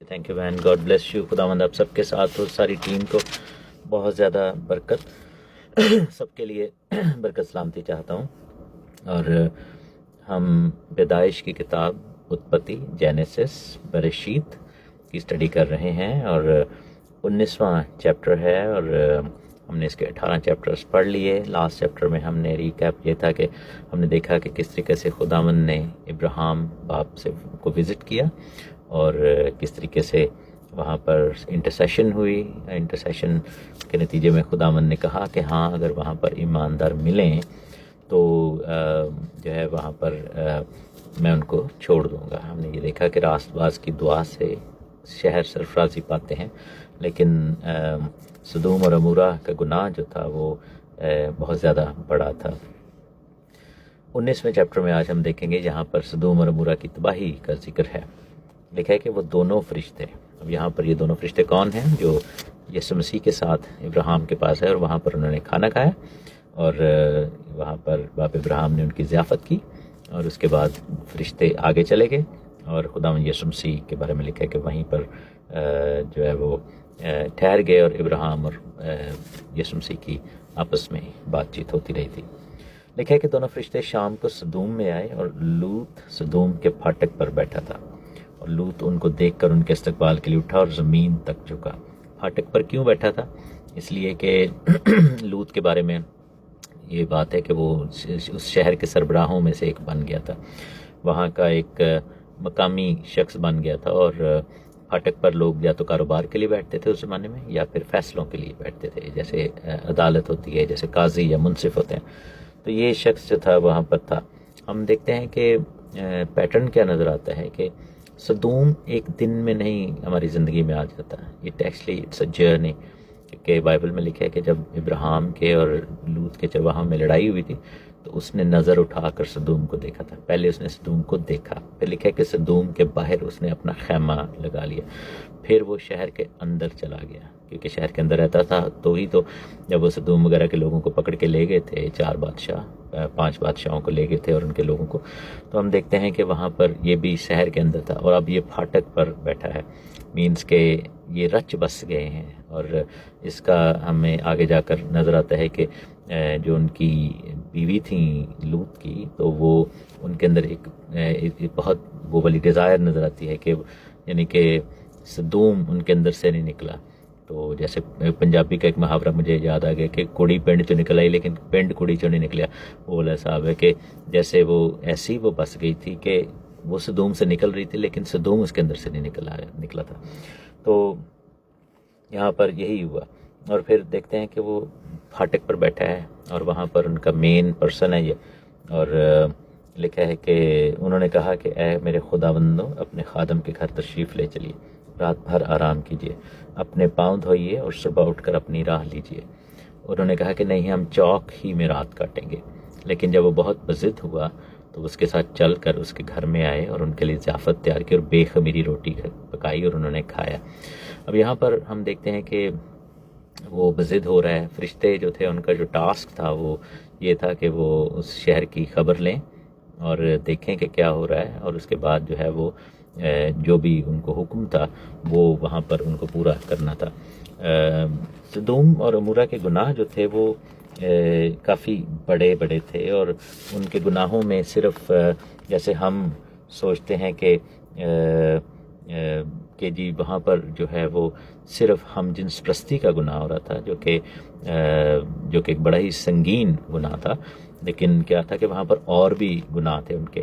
Thank you بہن، God bless you. خداوند آپ سب کے ساتھ ہو، ساری ٹیم کو بہت زیادہ برکت، سب کے لیے برکت سلامتی چاہتا ہوں. اور ہم پیدائش کی کتاب اتپتی، جینیسس، برشید کی اسٹڈی کر رہے ہیں، اور 19واں چیپٹر ہے، اور ہم نے اس کے 18 چیپٹرز پڑھ لیے. لاسٹ چیپٹر میں ہم نے ریکیپ یہ تھا کہ ہم نے دیکھا کہ کس طریقے سے خداوند نے ابراہیم باپ سے کو وزٹ کیا، اور کس طریقے سے وہاں پر انٹرسیشن ہوئی. انٹرسیشن کے نتیجے میں خداوند نے کہا کہ ہاں اگر وہاں پر ایماندار ملیں تو جو ہے وہاں پر میں ان کو چھوڑ دوں گا. ہم نے یہ دیکھا کہ راست باز کی دعا سے شہر سرفرازی پاتے ہیں، لیکن سدوم اور عمورہ کا گناہ جو تھا وہ بہت زیادہ بڑا تھا. 19ویں چیپٹر میں آج ہم دیکھیں گے جہاں پر سدوم اور عمورہ کی تباہی کا ذکر ہے. لکھا ہے کہ وہ دونوں فرشتے، اب یہاں پر یہ دونوں فرشتے کون ہیں؟ جو یسوع مسیح کے ساتھ ابراہیم کے پاس ہے، اور وہاں پر انہوں نے کھانا کھایا، اور وہاں پر باپ ابراہیم نے ان کی ضیافت کی، اور اس کے بعد فرشتے آگے چلے گئے، اور خداوند یسوع مسیح کے بارے میں لکھا ہے کہ وہیں پر جو ہے وہ ٹھہر گئے، اور ابراہیم اور یسوع مسیح کی آپس میں بات چیت ہوتی رہی تھی. لکھا ہے کہ دونوں فرشتے شام کو سدوم میں آئے، اور لوط سدوم کے پھاٹک پر بیٹھا تھا، اور لوط ان کو دیکھ کر ان کے استقبال کے لیے اٹھا اور زمین تک جھکا. پھاٹک پر کیوں بیٹھا تھا؟ اس لیے کہ لوط کے بارے میں یہ بات ہے کہ وہ اس شہر کے سربراہوں میں سے ایک بن گیا تھا، وہاں کا ایک مقامی شخص بن گیا تھا. اور پھاٹک پر لوگ یا تو کاروبار کے لیے بیٹھتے تھے اس زمانے میں، یا پھر فیصلوں کے لیے بیٹھتے تھے، جیسے عدالت ہوتی ہے، جیسے قاضی یا منصف ہوتے ہیں. تو یہ شخص جو تھا وہاں پر تھا. ہم دیکھتے ہیں کہ پیٹرن کیا نظر آتا ہے کہ سدوم ایک دن میں نہیں ہماری زندگی میں آ جاتا. اٹس اے جرنی، کہ بائبل میں لکھا ہے کہ جب ابراہیم کے اور لوط کے جب وہاں میں لڑائی ہوئی تھی تو اس نے نظر اٹھا کر سدوم کو دیکھا تھا. پہلے اس نے سدوم کو دیکھا، پھر لکھا ہے کہ سدوم کے باہر اس نے اپنا خیمہ لگا لیا، پھر وہ شہر کے اندر چلا گیا، کیونکہ شہر کے اندر رہتا تھا. تو ہی تو جب وہ سدوم وغیرہ کے لوگوں کو پکڑ کے لے گئے تھے، 5 بادشاہوں کو لے گئے تھے اور ان کے لوگوں کو، تو ہم دیکھتے ہیں کہ وہاں پر یہ بھی شہر کے اندر تھا، اور اب یہ پھاٹک پر بیٹھا ہے. مینس کہ یہ رچ بس گئے ہیں. اور اس کا ہمیں آگے جا کر نظر آتا ہے کہ جو ان کی بیوی تھیں لوط کی، تو وہ ان کے اندر ایک بہت وہ والی ڈیزائر نظر آتی ہے کہ یعنی کہ سدوم ان کے اندر سے نہیں نکلا. تو جیسے پنجابی کا ایک محاورہ مجھے یاد آ گیا کہ کڑی پنڈ چوں نکل آئی لیکن پنڈ کڑی چوں نہیں نکلیا. وہ والا صاحب ہے کہ جیسے وہ ایسی وہ بس گئی تھی کہ وہ سدوم سے نکل رہی تھی لیکن سدوم اس کے اندر سے نہیں نکلا تھا. تو یہاں پر یہی ہوا. اور پھر دیکھتے ہیں کہ وہ پھاٹک پر بیٹھا ہے، اور وہاں پر ان کا مین پرسن ہے یہ. اور لکھا ہے کہ انہوں نے کہا کہ اے میرے خداوندو، اپنے خادم کے گھر تشریف لے چلیے، رات بھر آرام کیجیے، اپنے پاؤں دھوئیے اور صبح اٹھ کر اپنی راہ لیجیے. انہوں نے کہا کہ نہیں، ہم چوک ہی میں رات کاٹیں گے. لیکن جب وہ بہت بضد ہوا تو اس کے ساتھ چل کر اس کے گھر میں آئے اور ان کے لیے ضیافت تیار کی، اور بے خمیری روٹی پکائی اور انہوں نے کھایا. اب یہاں پر ہم دیکھتے ہیں کہ وہ بضد ہو رہا ہے. فرشتے جو تھے ان کا جو ٹاسک تھا وہ یہ تھا کہ وہ اس شہر کی خبر لیں اور دیکھیں کہ کیا ہو رہا ہے، اور اس کے بعد جو ہے وہ جو بھی ان کو حکم تھا وہ وہاں پر ان کو پورا کرنا تھا. سدوم اور عمورہ کے گناہ جو تھے وہ کافی بڑے بڑے تھے، اور ان کے گناہوں میں صرف جیسے ہم سوچتے ہیں کہ جی وہاں پر جو ہے وہ صرف ہم جنس پرستی کا گناہ ہو رہا تھا، جو کہ ایک بڑا ہی سنگین گناہ تھا. لیکن کیا تھا کہ وہاں پر اور بھی گناہ تھے ان کے.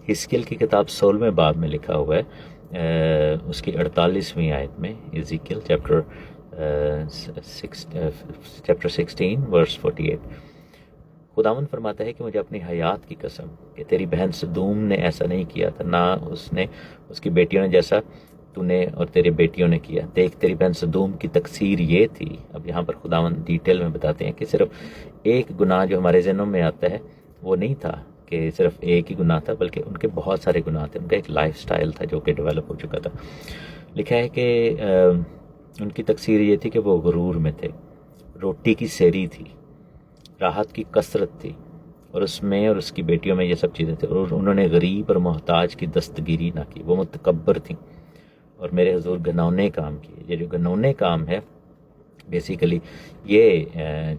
حزقیل کی کتاب 16ویں باب میں لکھا ہوا ہے، اس کی 48ویں آیت میں، حزقیل چیپٹر 16 ورس 48، خداوند فرماتا ہے کہ مجھے اپنی حیات کی قسم کہ تیری بہن سدوم نے ایسا نہیں کیا تھا، نہ اس کی بیٹیوں نے جیسا تو نے اور تیرے بیٹیوں نے کیا. دیکھ تیری بہن سدوم کی تقصیر یہ تھی. اب یہاں پر خداوند ڈیٹیل میں بتاتے ہیں کہ صرف ایک گناہ جو ہمارے ذہنوں میں آتا ہے وہ نہیں تھا کہ صرف ایک ہی گناہ تھا، بلکہ ان کے بہت سارے گناہ تھے. ان کا ایک لائف سٹائل تھا جو کہ ڈیولپ ہو چکا تھا. لکھا ہے کہ ان کی تقصیر یہ تھی کہ وہ غرور میں تھے. روٹی کی سیری تھی، راحت کی کثرت تھی، اور اس میں اور اس کی بیٹیوں میں یہ سب چیزیں تھیں. اور انہوں نے غریب اور محتاج کی دستگیری نہ کی. وہ متکبر تھیں، اور میرے حضور گھنونے کام کیے. یہ جو گھنونے کام ہے بیسیکلی یہ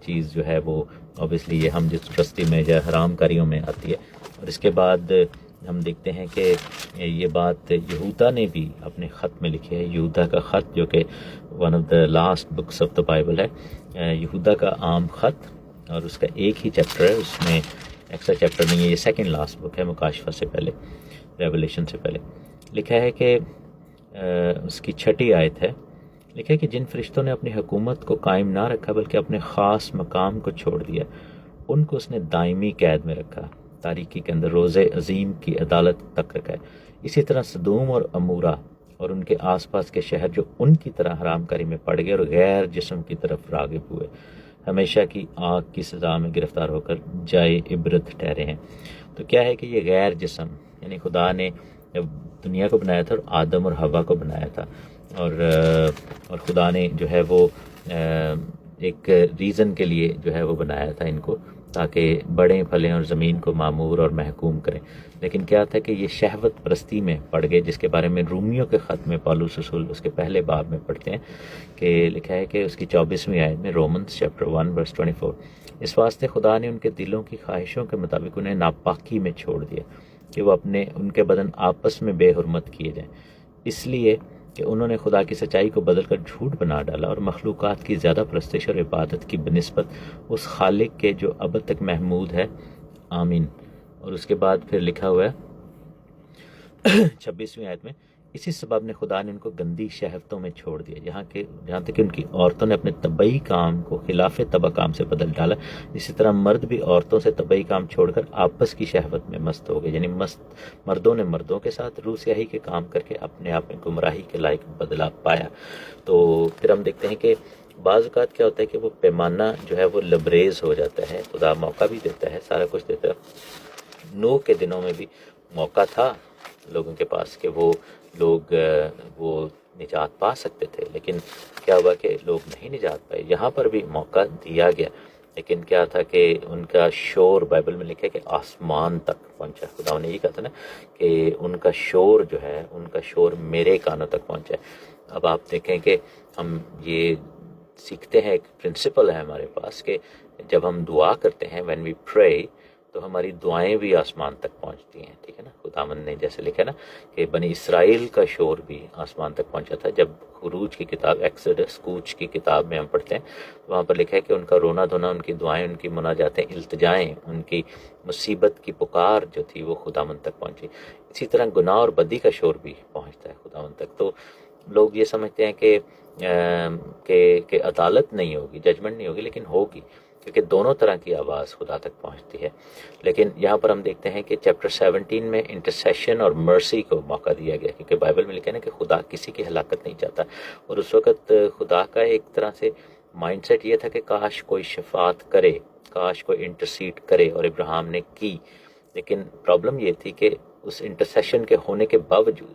چیز جو ہے وہ اوبیسلی یہ ہم جس رستی میں یا حرام کاریوں میں آتی ہے. اور اس کے بعد ہم دیکھتے ہیں کہ یہ بات یہودا نے بھی اپنے خط میں لکھی ہے. یہودا کا خط جو کہ one of the last books of the Bible ہے, یہودا کا عام خط, اور اس کا ایک ہی چیپٹر ہے, اس میں ایکسٹرا چیپٹر نہیں ہے. یہ سیکنڈ لاسٹ بک ہے مکاشفہ سے پہلے, ریولیشن سے پہلے. لکھا ہے کہ اس کی 6 آیت ہے, لکھا ہے کہ جن فرشتوں نے اپنی حکومت کو قائم نہ رکھا بلکہ اپنے خاص مقام کو چھوڑ دیا, ان کو اس نے دائمی قید میں رکھا, تاریکی کے اندر روز عظیم کی عدالت تک رکھا ہے. اسی طرح صدوم اور امورہ اور ان کے آس پاس کے شہر جو ان کی طرح حرام کاری میں پڑ گئے اور غیر جسم کی طرف راغب ہوئے, ہمیشہ کی آگ کی سزا میں گرفتار ہو کر جائے عبرت ٹھہرے ہیں. تو کیا ہے کہ یہ غیر جسم, یعنی خدا نے جب دنیا کو بنایا تھا اور آدم اور حوا کو بنایا تھا, اور خدا نے جو ہے وہ ایک ریزن کے لیے جو ہے وہ بنایا تھا ان کو, تاکہ بڑھیں پھلیں اور زمین کو معمور اور محکوم کریں. لیکن کیا تھا کہ یہ شہوت پرستی میں پڑ گئے, جس کے بارے میں رومیوں کے خط میں پالوس رسول اس کے پہلے باب میں پڑھتے ہیں کہ لکھا ہے کہ اس کی 24ویں آیت میں, رومنس چیپٹر 1 ورس 24, اس واسطے خدا نے ان کے دلوں کی خواہشوں کے مطابق انہیں ناپاکی میں چھوڑ دیا کہ وہ ان کے بدن آپس میں بے حرمت کیے جائیں, اس لیے کہ انہوں نے خدا کی سچائی کو بدل کر جھوٹ بنا ڈالا اور مخلوقات کی زیادہ پرستش اور عبادت کی بنسبت اس خالق کے جو اب تک محمود ہے, آمین. اور اس کے بعد پھر لکھا ہوا ہے 26ویں آیت میں, اسی سبب نے خدا نے ان کو گندی شہوتوں میں چھوڑ دیا, جہاں تک کہ ان کی عورتوں نے اپنے طبعی کام کو خلاف طبع کام سے بدل ڈالا. اسی طرح مرد بھی عورتوں سے طبعی کام چھوڑ کر آپس کی شہوت میں مست ہو گئے, یعنی مردوں نے مردوں کے ساتھ روح سیاہی کے کام کر کے اپنے آپ میں گمراہی کے لائق بدلا پایا. تو پھر ہم دیکھتے ہیں کہ بعض اوقات کیا ہوتا ہے کہ وہ پیمانہ جو ہے وہ لبریز ہو جاتا ہے. خدا موقع بھی دیتا ہے, سارا کچھ دیتا ہے. نوح کے دنوں میں بھی موقع تھا لوگوں کے پاس کہ وہ لوگ وہ نجات پا سکتے تھے, لیکن کیا ہوا کہ لوگ نہیں نجات پائے. یہاں پر بھی موقع دیا گیا, لیکن کیا تھا کہ ان کا شور, بائبل میں لکھا ہے کہ آسمان تک پہنچا. خدا نے یہ کہا تھا نا کہ ان کا شور جو ہے, ان کا شور میرے کانوں تک پہنچا ہے. اب آپ دیکھیں کہ ہم یہ سیکھتے ہیں, ایک پرنسپل ہے ہمارے پاس کہ جب ہم دعا کرتے ہیں, when we pray, تو ہماری دعائیں بھی آسمان تک پہنچتی ہیں, ٹھیک ہے نا. خداوند نے جیسے لکھا نا کہ بنی اسرائیل کا شور بھی آسمان تک پہنچا تھا. جب خروج کی کتاب, ایکسڈس, کوچ کی کتاب میں ہم پڑھتے ہیں, وہاں پر لکھا ہے کہ ان کا رونا دھونا, ان کی دعائیں, ان کی مناجاتیں, التجائیں, ان کی مصیبت کی پکار جو تھی وہ خداوند تک پہنچی. اسی طرح گناہ اور بدی کا شور بھی پہنچتا ہے خداوند تک. تو لوگ یہ سمجھتے ہیں کہ عدالت نہیں ہوگی, ججمنٹ نہیں ہوگی, لیکن ہوگی, کیونکہ دونوں طرح کی آواز خدا تک پہنچتی ہے. لیکن یہاں پر ہم دیکھتے ہیں کہ چیپٹر 17 میں انٹرسیشن اور مرسی کو موقع دیا گیا, کیونکہ بائبل میں لکھا ہے نا کہ خدا کسی کی ہلاکت نہیں چاہتا. اور اس وقت خدا کا ایک طرح سے مائنڈ سیٹ یہ تھا کہ کاش کوئی شفاعت کرے, کاش کوئی انٹرسیڈ کرے, اور ابراہیم نے کی. لیکن پرابلم یہ تھی کہ اس انٹرسیشن کے ہونے کے باوجود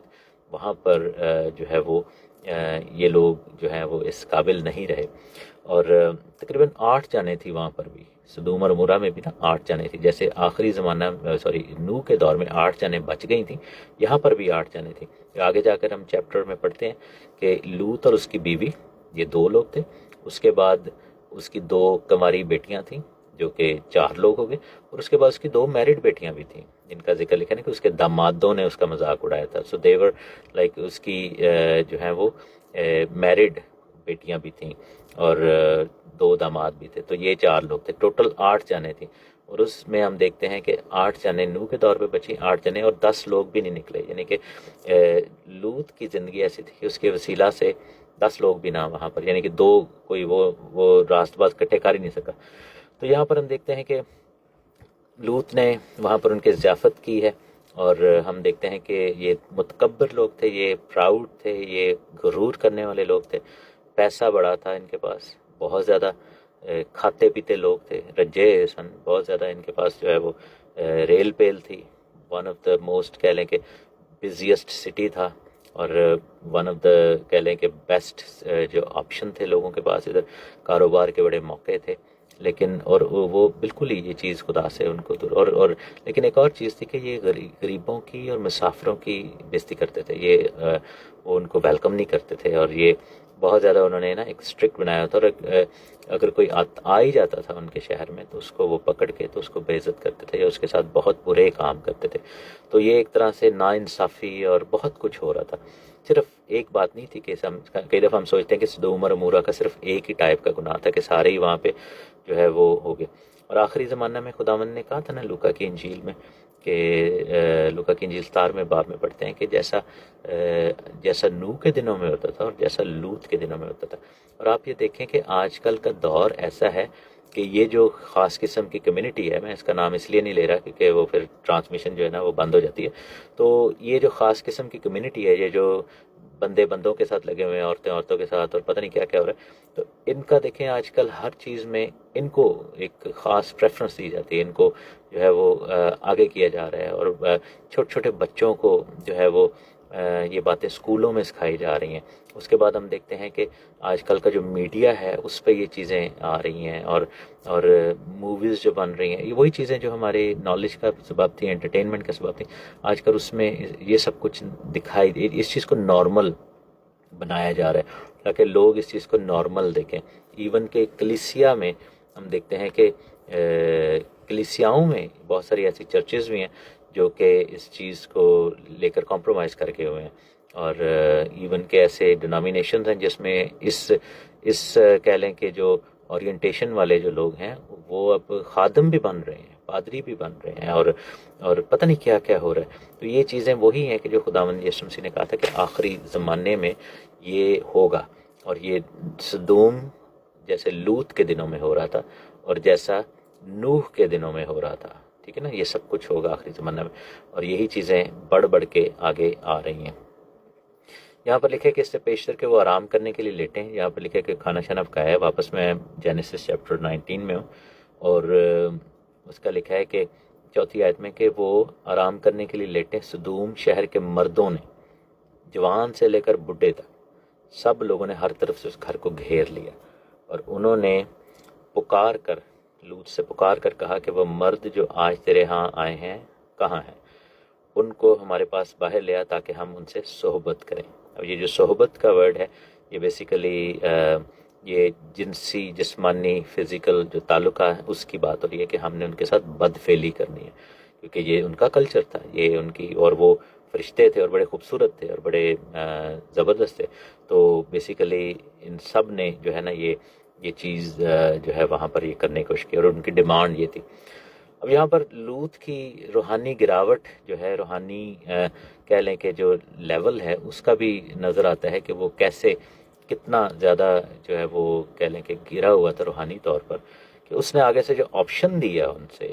وہاں پر جو ہے وہ یہ لوگ جو ہیں وہ اس قابل نہیں رہے. اور تقریباً 8 جانیں تھی وہاں پر بھی, سدوم اور عمورہ میں بھی نا 8 جانیں تھی. جیسے آخری زمانہ نوح کے دور میں 8 جانیں بچ گئی تھیں, یہاں پر بھی 8 جانیں تھیں. آگے جا کر ہم چیپٹر میں پڑھتے ہیں کہ لوط اور اس کی بیوی, یہ 2 لوگ تھے. اس کے بعد اس کی 2 کنواری بیٹیاں تھیں جو کہ 4 لوگ ہو گئے. اور اس کے بعد اس کی 2 میرڈ بیٹیاں بھی تھیں جن کا ذکر لکھا ہے کہ اس کے دامادوں نے اس کا مذاق اڑایا تھا. سو دیور لائک اس کی جو ہیں وہ میرڈ بیٹیاں بھی تھیں اور 2 داماد بھی تھے. تو یہ 4 لوگ تھے, ٹوٹل 8 جانیں تھیں. اور اس میں ہم دیکھتے ہیں کہ 8 جانیں نوح کے دور پہ بچی, 8 جانیں, اور 10 لوگ بھی نہیں نکلے. یعنی کہ لوط کی زندگی ایسی تھی کہ اس کے وسیلہ سے 10 لوگ بھی نہ وہاں پر, یعنی کہ 2 کوئی وہ راست باز کٹھے کر ہی نہیں سکا. تو یہاں پر ہم دیکھتے ہیں کہ لوط نے وہاں پر ان کے ضیافت کی ہے. اور ہم دیکھتے ہیں کہ یہ متکبر لوگ تھے, یہ پراؤڈ تھے, یہ غرور کرنے والے لوگ تھے. پیسہ بڑا تھا ان کے پاس, بہت زیادہ کھاتے پیتے لوگ تھے, رجے سن بہت زیادہ ان کے پاس جو ہے وہ ریل پیل تھی. ون آف دا موسٹ کہہ لیں کہ بزیسٹ سٹی تھا, اور ون آف دا کہہ لیں کہ بیسٹ جو آپشن تھے لوگوں کے پاس, ادھر کاروبار کے بڑے موقع تھے. لیکن اور وہ بالکل ہی یہ چیز خدا سے ان کو دور اور لیکن ایک اور چیز تھی کہ یہ غریبوں کی اور مسافروں کی بےزتی کرتے تھے، یہ وہ ان کو ویلکم نہیں کرتے تھے، اور یہ بہت زیادہ انہوں نے نا ایک اسٹرکٹ بنایا تھا، اور اگر کوئی آ ہی جاتا تھا ان کے شہر میں تو اس کو وہ پکڑ کے تو اس کو بے عزت کرتے تھے یا اس کے ساتھ بہت برے کام کرتے تھے. تو یہ ایک طرح سے ناانصافی اور بہت کچھ ہو رہا تھا. صرف ایک بات نہیں تھی کہ کئی دفعہ ہم سوچتے ہیں کہ سدوم اور عمورہ کا صرف ایک ہی ٹائپ کا گناہ تھا کہ سارے ہی وہاں پہ جو ہے وہ ہو گئے. اور آخری زمانہ میں خداوند نے کہا تھا نا لوکا کی انجیل میں کہ لوکا کی انجیل 17 باب میں پڑھتے ہیں کہ جیسا نوح کے دنوں میں ہوتا تھا اور جیسا لوط کے دنوں میں ہوتا تھا. اور آپ یہ دیکھیں کہ آج کل کا دور ایسا ہے کہ یہ جو خاص قسم کی کمیونٹی ہے، میں اس کا نام اس لیے نہیں لے رہا کیونکہ وہ پھر ٹرانسمیشن جو ہے نا وہ بند ہو جاتی ہے. تو یہ جو خاص قسم کی کمیونٹی ہے، یہ جو بندوں کے ساتھ لگے ہوئے ہیں، عورتوں کے ساتھ، اور پتہ نہیں کیا کیا ہو رہا ہے، تو ان کا دیکھیں آج کل ہر چیز میں ان کو ایک خاص پریفرنس دی جاتی ہے، ان کو جو ہے وہ آگے کیا جا رہا ہے. اور چھوٹے چھوٹے بچوں کو جو ہے وہ یہ باتیں اسکولوں میں سکھائی جا رہی ہیں. اس کے بعد ہم دیکھتے ہیں کہ آج کل کا جو میڈیا ہے اس پہ یہ چیزیں آ رہی ہیں، اور موویز جو بن رہی ہیں، یہ وہی چیزیں جو ہمارے نالج کا سبب تھی، انٹرٹینمنٹ کا سبب تھی. آج کل اس میں یہ سب کچھ دکھائی، اس چیز کو نارمل بنایا جا رہا ہے تاکہ لوگ اس چیز کو نارمل دیکھیں. ایون کہ کلیسیا میں ہم دیکھتے ہیں کہ کلیسیاؤں میں بہت ساری ایسی چرچز بھی ہیں جو کہ اس چیز کو لے کر کمپرومائز کر کے ہوئے ہیں. اور ایون کہ ایسے ڈینامینیشنز ہیں جس میں اس کہہ لیں کہ جو اورینٹیشن والے جو لوگ ہیں وہ اب خادم بھی بن رہے ہیں، پادری بھی بن رہے ہیں، اور پتہ نہیں کیا کیا ہو رہا ہے. تو یہ چیزیں وہی ہیں کہ جو خداوند یسوع مسیح نے کہا تھا کہ آخری زمانے میں یہ ہوگا، اور یہ سدوم جیسے لوط کے دنوں میں ہو رہا تھا اور جیسا نوح کے دنوں میں ہو رہا تھا، ٹھیک ہے نا، یہ سب کچھ ہوگا آخری زمانہ میں. اور یہی چیزیں بڑھ کے آگے آ رہی ہیں. یہاں پر لکھے کہ اس سے پیشتر کے وہ آرام کرنے کے لیے لیٹیں. یہاں پر لکھے کہ کھانا شانا پکایا ہے. واپس میں جینیسس چیپٹر 19 میں ہوں، اور اس کا لکھا ہے کہ 4 آیت میں کہ وہ آرام کرنے کے لیے لیٹیں. سدوم شہر کے مردوں نے، جوان سے لے کر بڈھے تک، سب لوگوں نے ہر طرف سے اس گھر کو گھیر لیا، اور انہوں نے لوط سے پکار کر کہا کہ وہ مرد جو آج تیرے ہاں آئے ہیں کہاں ہیں؟ ان کو ہمارے پاس باہر لیا تاکہ ہم ان سے صحبت کریں. اب یہ جو صحبت کا ورڈ ہے یہ بیسیکلی یہ جسمانی فزیکل جو تعلق ہے اس کی بات ہو رہی ہے کہ ہم نے ان کے ساتھ بدفعلی کرنی ہے، کیونکہ یہ ان کا کلچر تھا، یہ ان کی، اور وہ فرشتے تھے اور بڑے خوبصورت تھے اور بڑے زبردست تھے. تو بیسیکلی ان سب نے جو ہے نا یہ چیز جو ہے وہاں پر یہ کرنے کی کوشش کی، اور ان کی ڈیمانڈ یہ تھی. اب یہاں پر لوط کی روحانی گراوٹ جو ہے، روحانی کہہ لیں کہ جو لیول ہے اس کا بھی نظر آتا ہے کہ وہ کتنا زیادہ جو ہے وہ کہہ لیں کہ گرا ہوا تھا روحانی طور پر، کہ اس نے آگے سے جو آپشن دیا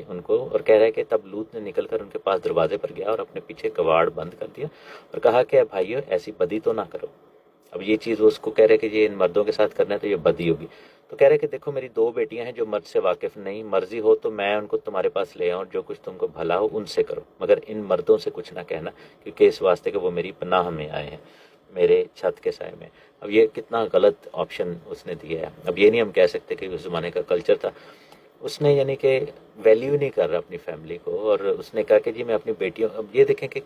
ان کو، اور کہہ رہا ہے کہ تب لوط نے نکل کر ان کے پاس دروازے پر گیا اور اپنے پیچھے کواڑ بند کر دیا اور کہا کہ بھائیو ایسی بدی تو نہ کرو. اب یہ چیز وہ اس کو کہہ رہے کہ یہ ان مردوں کے ساتھ کرنا ہے تو یہ بدی ہوگی. تو کہہ رہے کہ دیکھو میری 2 بیٹیاں ہیں جو مرد سے واقف نہیں، مرضی ہو تو میں ان کو تمہارے پاس لے آؤں، جو کچھ تم کو بھلا ہو ان سے کرو، مگر ان مردوں سے کچھ نہ کہنا، کیونکہ اس واسطے کہ وہ میری پناہ میں آئے ہیں، میرے چھت کے سائے میں. اب یہ کتنا غلط آپشن اس نے دیا ہے. اب یہ نہیں ہم کہہ سکتے کہ اس زمانے کا کلچر تھا. اس نے یعنی کہ ویلیو نہیں کر رہا اپنی فیملی کو، اور اس نے کہا کہ جی میں اپنی بیٹیوں، اب یہ دیکھیں کہ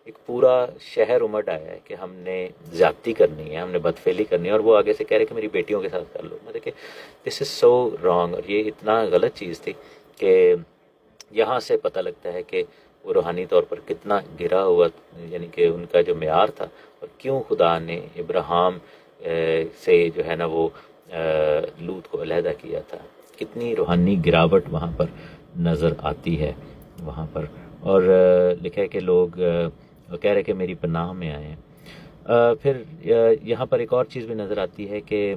ایک پورا شہر امٹ آیا ہے کہ ہم نے زیادتی کرنی ہے، ہم نے بدفعلی کرنی ہے، اور وہ آگے سے کہہ رہے کہ میری بیٹیوں کے ساتھ کر لو. میں دیکھیں دس از سو رانگ، اور یہ اتنا غلط چیز تھی کہ یہاں سے پتہ لگتا ہے کہ وہ روحانی طور پر کتنا گرا ہوا، یعنی کہ ان کا جو معیار تھا، اور کیوں خدا نے ابراہیم سے جو ہے نا وہ لوط کو علیحدہ کیا تھا. کتنی روحانی گراوٹ وہاں پر نظر آتی ہے وہاں پر. اور لکھا ہے کہ لوگ کہہ رہے کہ میری پناہ میں آئے ہیں. پھر یہاں پر ایک اور چیز بھی نظر آتی ہے کہ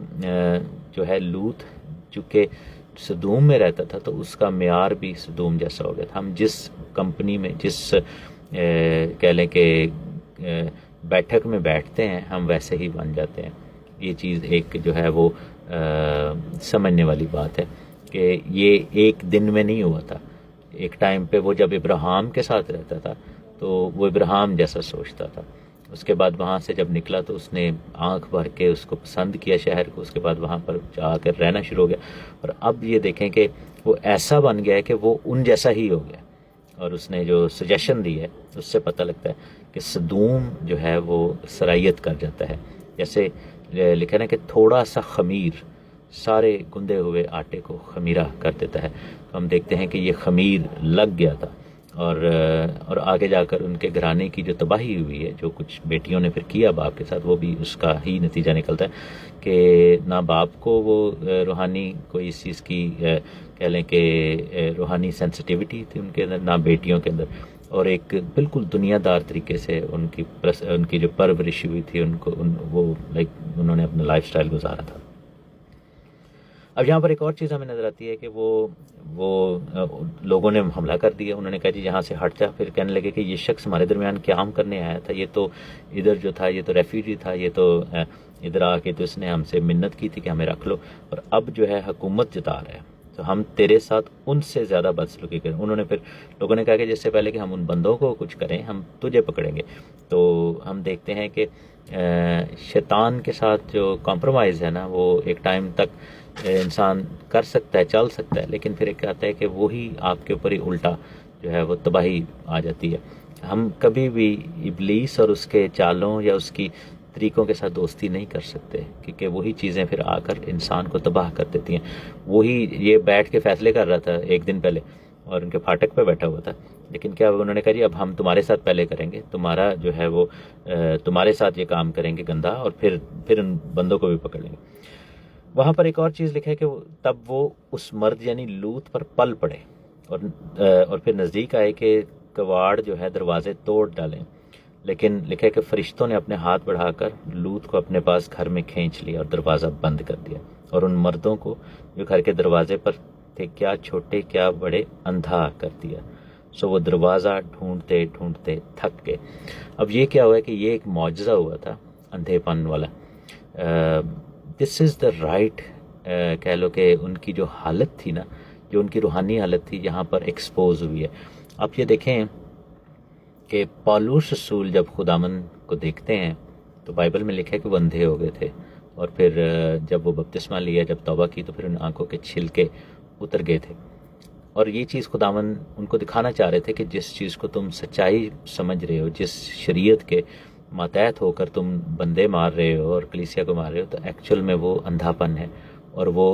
جو ہے لوط چونکہ سدوم میں رہتا تھا تو اس کا معیار بھی سدوم جیسا ہو گیا تھا. ہم جس کمپنی میں، جس کہہ لیں کہ بیٹھک میں بیٹھتے ہیں ہم ویسے ہی بن جاتے ہیں. یہ چیز ایک جو ہے وہ سمجھنے والی بات ہے کہ یہ ایک دن میں نہیں ہوا تھا. ایک ٹائم پہ وہ جب ابراہیم کے ساتھ رہتا تھا تو وہ ابراہیم جیسا سوچتا تھا، اس کے بعد وہاں سے جب نکلا تو اس نے آنکھ بھر کے اس کو پسند کیا شہر کو، اس کے بعد وہاں پر جا کر رہنا شروع ہو گیا، اور اب یہ دیکھیں کہ وہ ایسا بن گیا ہے کہ وہ ان جیسا ہی ہو گیا۔ اور اس نے جو سجیشن دی ہے اس سے پتہ لگتا ہے کہ صدوم جو ہے وہ سرائیت کر جاتا ہے، جیسے لکھا نا کہ تھوڑا سا خمیر سارے گندے ہوئے آٹے کو خمیرہ کر دیتا ہے۔ تو ہم دیکھتے ہیں کہ یہ خمیر لگ گیا تھا، اور آگے جا کر ان کے گھرانے کی جو تباہی ہوئی ہے، جو کچھ بیٹیوں نے پھر کیا باپ کے ساتھ، وہ بھی اس کا ہی نتیجہ نکلتا ہے کہ نہ باپ کو وہ روحانی کوئی اس چیز کی کہہ لیں کہ روحانی سینسٹیوٹی تھی ان کے اندر، نہ بیٹیوں کے اندر، اور ایک بالکل دنیا دار طریقے سے ان کی جو پرورش ہوئی تھی انہوں نے اپنا لائف سٹائل گزارا تھا۔ اب یہاں پر ایک اور چیز ہمیں نظر آتی ہے کہ وہ لوگوں نے حملہ کر دیا، انہوں نے کہا جی یہاں سے ہٹ جا، پھر کہنے لگے کہ یہ شخص ہمارے درمیان قیام کرنے آیا تھا، یہ تو ادھر جو تھا یہ تو ریفیوجی تھا، یہ تو ادھر آ کے تو اس نے ہم سے منت کی تھی کہ ہمیں رکھ لو، اور اب جو ہے حکومت جتا رہا ہے، تو ہم تیرے ساتھ ان سے زیادہ بدسلوکی کریں۔ انہوں نے پھر لوگوں نے کہا کہ جس سے پہلے کہ ہم ان بندوں کو کچھ کریں ہم تجھے پکڑیں گے۔ تو ہم دیکھتے ہیں کہ شیطان کے ساتھ جو کمپرومائز ہے نا، وہ ایک ٹائم تک انسان کر سکتا ہے، چل سکتا ہے، لیکن پھر ایک کہتا ہے کہ وہی آپ کے اوپر ہی الٹا جو ہے وہ تباہی آ جاتی ہے۔ ہم کبھی بھی ابلیس اور اس کے چالوں یا اس کی طریقوں کے ساتھ دوستی نہیں کر سکتے، کیونکہ وہی چیزیں پھر آ کر انسان کو تباہ کر دیتی ہیں۔ وہی یہ بیٹھ کے فیصلے کر رہا تھا ایک دن پہلے، اور ان کے پھاٹک پہ بیٹھا ہوا تھا، لیکن کیا انہوں نے کہا جی اب ہم تمہارے ساتھ پہلے کریں گے، تمہارا جو ہے وہ تمہارے ساتھ یہ کام کریں گے گندا، اور پھر ان بندوں کو بھی پکڑ لیں گے۔ وہاں پر ایک اور چیز لکھا ہے کہ تب وہ اس مرد یعنی لوط پر پل پڑے، اور پھر نزدیک آئے کہ کواڑ جو ہے دروازے توڑ ڈالیں، لیکن لکھا ہے کہ فرشتوں نے اپنے ہاتھ بڑھا کر لوط کو اپنے پاس گھر میں کھینچ لیا اور دروازہ بند کر دیا، اور ان مردوں کو جو گھر کے دروازے پر تھے، کیا چھوٹے کیا بڑے، اندھا کر دیا، سو وہ دروازہ ڈھونڈتے ڈھونڈتے تھک گئے۔ اب یہ کیا ہوا ہے کہ یہ ایک معجزہ ہوا تھا اندھے پن والا۔ دس از دا رائٹ، کہہ لو کہ ان کی جو حالت تھی نا، جو ان کی روحانی حالت تھی، یہاں پر ایکسپوز ہوئی ہے۔ آپ یہ دیکھیں کہ پالوس رسول جب خداوند کو دیکھتے ہیں تو بائبل میں لکھا ہے کہ وہ اندھے ہو گئے تھے، اور پھر جب وہ بپتسمہ لیا، جب توبہ کی، تو پھر ان آنکھوں کے چھلکے اتر گئے تھے، اور یہ چیز خداوند ان کو دکھانا چاہ رہے تھے کہ جس چیز کو تم سچائی سمجھ رہے ہو، جس شریعت کے ماتحت ہو کر تم بندے مار رہے ہو اور کلیسیا کو مار رہے ہو، تو ایکچول میں وہ اندھا پن ہے، اور وہ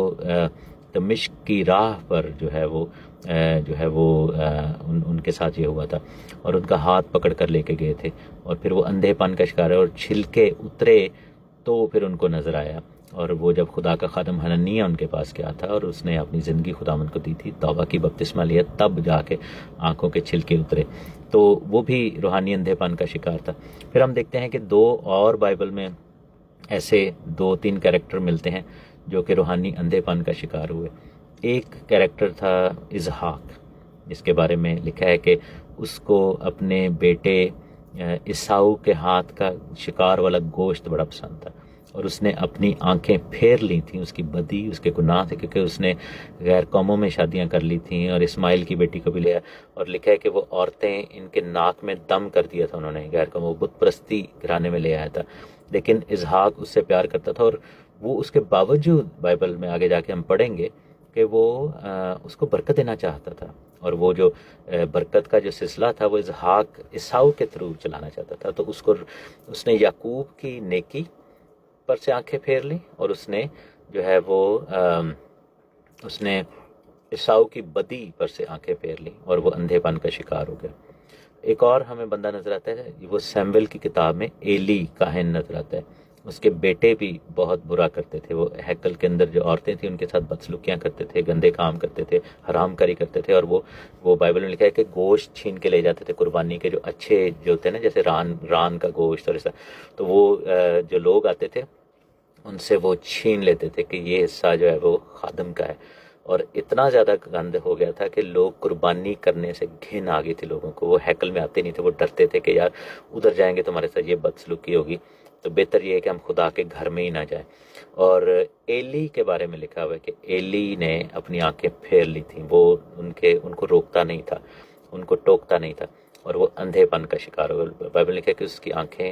دمشق کی راہ پر جو ہے وہ ان کے ساتھ یہ ہوا تھا، اور ان کا ہاتھ پکڑ کر لے کے گئے تھے، اور پھر وہ اندھے پن کا شکار ہے، اور چھلکے اترے تو پھر ان کو نظر آیا، اور وہ جب خدا کا خادم حننیہ ان کے پاس گیا تھا اور اس نے اپنی زندگی خداوند کو دی تھی، توبہ کی، بپتسمہ لیا، تب جا کے آنکھوں کے چھلکے اترے، تو وہ بھی روحانی اندھے پن کا شکار تھا۔ پھر ہم دیکھتے ہیں کہ دو اور بائبل میں ایسے 2-3 کیریکٹر ملتے ہیں جو کہ روحانی اندھے پن کا شکار ہوئے۔ ایک کیریکٹر تھا اسحاق، جس کے بارے میں لکھا ہے کہ اس کو اپنے بیٹے عیساؤ کے ہاتھ کا شکار والا گوشت بڑا پسند تھا، اور اس نے اپنی آنکھیں پھیر لی تھیں، اس کی بدی، اس کے گناہ تھے، کیونکہ اس نے غیر قوموں میں شادیاں کر لی تھیں، اور اسماعیل کی بیٹی کو بھی لیا، اور لکھا ہے کہ وہ عورتیں ان کے ناک میں دم کر دیا تھا انہوں نے، غیر قوموں، بت پرستی گھرانے میں لے آیا تھا، لیکن اسحاق اس سے پیار کرتا تھا، اور وہ اس کے باوجود بائبل میں آگے جا کے ہم پڑھیں گے کہ وہ اس کو برکت دینا چاہتا تھا، اور وہ جو برکت کا جو سلسلہ تھا وہ اسحاق عیساؤ کے تھرو چلانا چاہتا تھا، تو اس نے یعقوب کی نیکی پر سے آنکھیں پھیر لی، اور اس نے جو ہے وہ اس نے عیساؤ کی بدی پر سے آنکھیں پھیر لی، اور وہ اندھے پن کا شکار ہو گیا۔ ایک اور ہمیں بندہ نظر آتا ہے، وہ سیمویل کی کتاب میں ایلی کاہن نظر آتا ہے، اس کے بیٹے بھی بہت برا کرتے تھے، وہ ہیکل کے اندر جو عورتیں تھیں ان کے ساتھ بدسلوکیاں کرتے تھے، گندے کام کرتے تھے، حرام کاری کرتے تھے، اور وہ بائبل میں لکھا ہے کہ گوشت چھین کے لے جاتے تھے قربانی کے، جو اچھے جو ہوتے ہیں نا، جیسے ران کا گوشت اور ایسا، تو وہ جو لوگ آتے تھے ان سے وہ چھین لیتے تھے کہ یہ حصہ جو ہے وہ خادم کا ہے، اور اتنا زیادہ گند ہو گیا تھا کہ لوگ قربانی کرنے سے گھن آ گئی تھی لوگوں کو، وہ ہیکل میں آتے نہیں تھے، وہ ڈرتے تھے کہ یار ادھر جائیں گے تمہارے ساتھ یہ بدسلوکی ہوگی، تو بہتر یہ ہے کہ ہم خدا کے گھر میں ہی نہ جائیں۔ اور ایلی کے بارے میں لکھا ہوا ہے کہ ایلی نے اپنی آنکھیں پھیر لی تھیں، وہ ان کو روکتا نہیں تھا، ان کو ٹوکتا نہیں تھا، اور وہ اندھے پن کا شکار ہو گیا۔ بائبل لکھا ہے کہ اس کی آنکھیں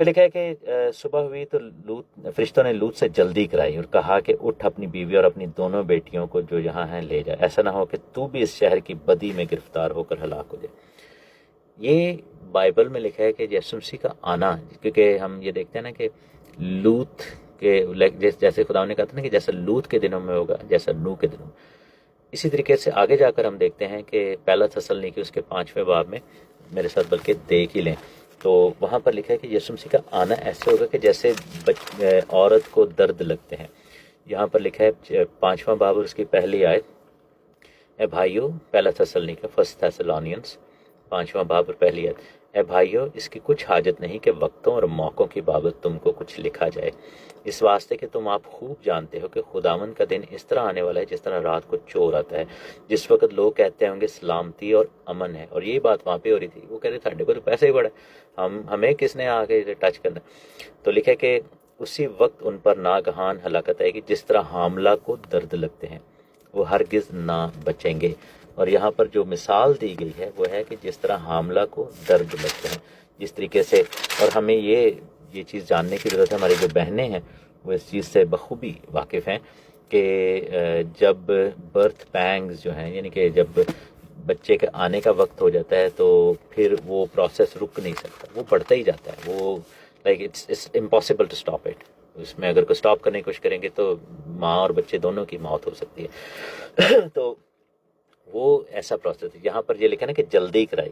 پھر لکھا ہے کہ صبح ہوئی تو فرشتوں نے لوط سے جلدی کرائی اور کہا کہ اٹھ اپنی بیوی اور اپنی دونوں بیٹیوں کو جو یہاں ہیں لے جا، ایسا نہ ہو کہ تو بھی اس شہر کی بدی میں گرفتار ہو کر ہلاک ہو جائے۔ یہ بائبل میں لکھا ہے کہ یسوع مسیح کا آنا، کیونکہ ہم یہ دیکھتے ہیں نا کہ لوط کے جیسے خدا نے کہا تھا نا کہ جیسا لوط کے دنوں میں ہوگا جیسا نوح کے دنوں میں، اسی طریقے سے آگے جا کر ہم دیکھتے ہیں کہ پہلا تسلنیکی اس کے 5ویں باب میں میرے ساتھ بلکہ دیکھ ہی لیں تو وہاں پر لکھا ہے کہ یسوع مسیح کا آنا ایسے ہوگا کہ جیسے عورت کو درد لگتے ہیں۔ یہاں پر لکھا ہے 5واں باب اور اس کی پہلی آیت، اے بھائیو، پہلا تسلنیکی فرسٹ تھیسالونینس 5واں باب اور پہلی آیت، اے بھائیو، اس کی کچھ حاجت نہیں کہ وقتوں اور موقعوں کی بابت تم کو کچھ لکھا جائے، اس واسطے کہ تم آپ خوب جانتے ہو کہ خداوند کا دن اس طرح آنے والا ہے جس طرح رات کو چور آتا ہے، جس وقت لوگ کہتے ہوں گے سلامتی اور امن ہے۔ اور یہی بات وہاں پہ ہو رہی تھی، وہ کہہ رہے تھے کو تو پیسے ہی بڑا ہے، ہمیں کس نے آ کے ٹچ کرنا۔ تو لکھے کہ اسی وقت ان پر ناگہان ہلاکت آئے گی، جس طرح حاملہ کو درد لگتے ہیں، وہ ہرگز نہ بچیں گے۔ اور یہاں پر جو مثال دی گئی ہے وہ ہے کہ جس طرح حاملہ کو درد لگتے ہیں، جس طریقے سے، اور ہمیں یہ چیز جاننے کی ضرورت ہے، ہماری جو بہنیں ہیں وہ اس چیز سے بخوبی واقف ہیں کہ جب برتھ پینگز جو ہیں، یعنی کہ جب بچے کے آنے کا وقت ہو جاتا ہے تو پھر وہ پروسیس رک نہیں سکتا، وہ بڑھتا ہی جاتا ہے، وہ like it's impossible to stop it. اس میں اگر کوئی اسٹاپ کرنے کی کوشش کریں گے تو ماں اور بچے دونوں کی موت ہو سکتی ہے۔ تو وہ ایسا پروسیس ہے۔ یہاں پر یہ لکھا نا کہ جلدی کرائی،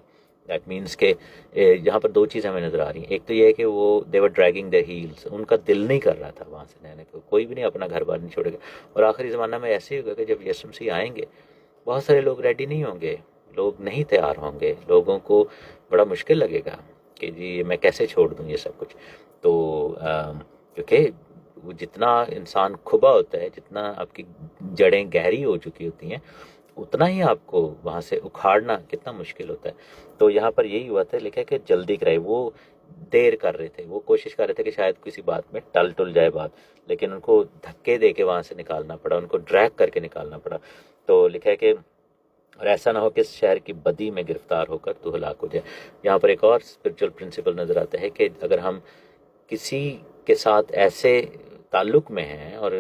دیٹ مینس کہ یہاں پر 2 چیزیں ہمیں نظر آ رہی ہیں۔ ایک تو یہ ہے کہ وہ دے ور ڈریگنگ دیئر ہیلز، ان کا دل نہیں کر رہا تھا وہاں سے جانے کو، کوئی بھی نہیں اپنا گھر بار نہیں چھوڑے گا۔ اور آخری زمانہ میں ایسے ہی ہوگا کہ جب یسوع مسیح آئیں گے بہت سارے لوگ ریڈی نہیں ہوں گے، لوگ نہیں تیار ہوں گے، لوگوں کو بڑا مشکل لگے گا کہ جی میں کیسے چھوڑ دوں یہ سب کچھ۔ تو کیونکہ وہ جتنا انسان کھبا ہوتا ہے، جتنا آپ کی جڑیں گہری ہو چکی ہوتی ہیں، اتنا ہی آپ کو وہاں سے اکھاڑنا کتنا مشکل ہوتا ہے۔ تو یہاں پر یہی ہوا تھا، لکھا کہ جلدی کرائی، وہ دیر کر رہے تھے، وہ کوشش کر رہے تھے کہ شاید کسی بات میں ٹل جائے بات، لیکن ان کو دھکے دے کے وہاں سے نکالنا پڑا، ان کو ڈریگ کر کے نکالنا پڑا۔ تو لکھا ہے کہ اور ایسا نہ ہو کہ اس شہر کی بدی میں گرفتار ہو کر تو ہلاک ہو جائے۔ یہاں پر ایک اور اسپرچل پرنسپل نظر آتا ہے کہ اگر ہم کسی کے ساتھ ایسے تعلق میں ہیں اور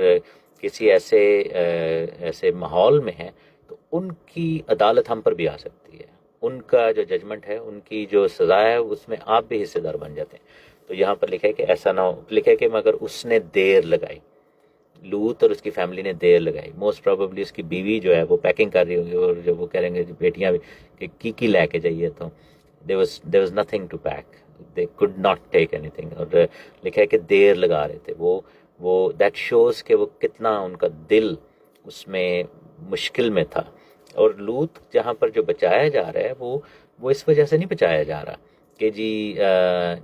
کسی ایسے ماحول میں ہیں تو ان کی عدالت ہم پر بھی آ سکتی ہے، ان کا جو ججمنٹ ہے، ان کی جو سزا ہے، اس میں آپ بھی حصے دار بن جاتے ہیں۔ تو یہاں پر لکھا ہے کہ ایسا نہ ہو، لکھا ہے کہ مگر اس نے دیر لگائی، لوط اور اس کی فیملی نے دیر لگائی۔ موسٹ پروبیبلی اس کی بیوی جو ہے وہ پیکنگ کر رہی ہوگی، اور جب وہ کہہ رہیں گے بیٹیاں بھی کہ کی لے کے جائیے، تو there was nothing to pack, they could not take anything۔ اور لکھا ہے کہ دیر لگا رہے تھے، وہ دیٹ شوز کہ وہ کتنا ان کا دل اس میں مشکل میں تھا۔ اور لوط جہاں پر جو بچایا جا رہا ہے وہ اس وجہ سے نہیں بچایا جا رہا کہ جی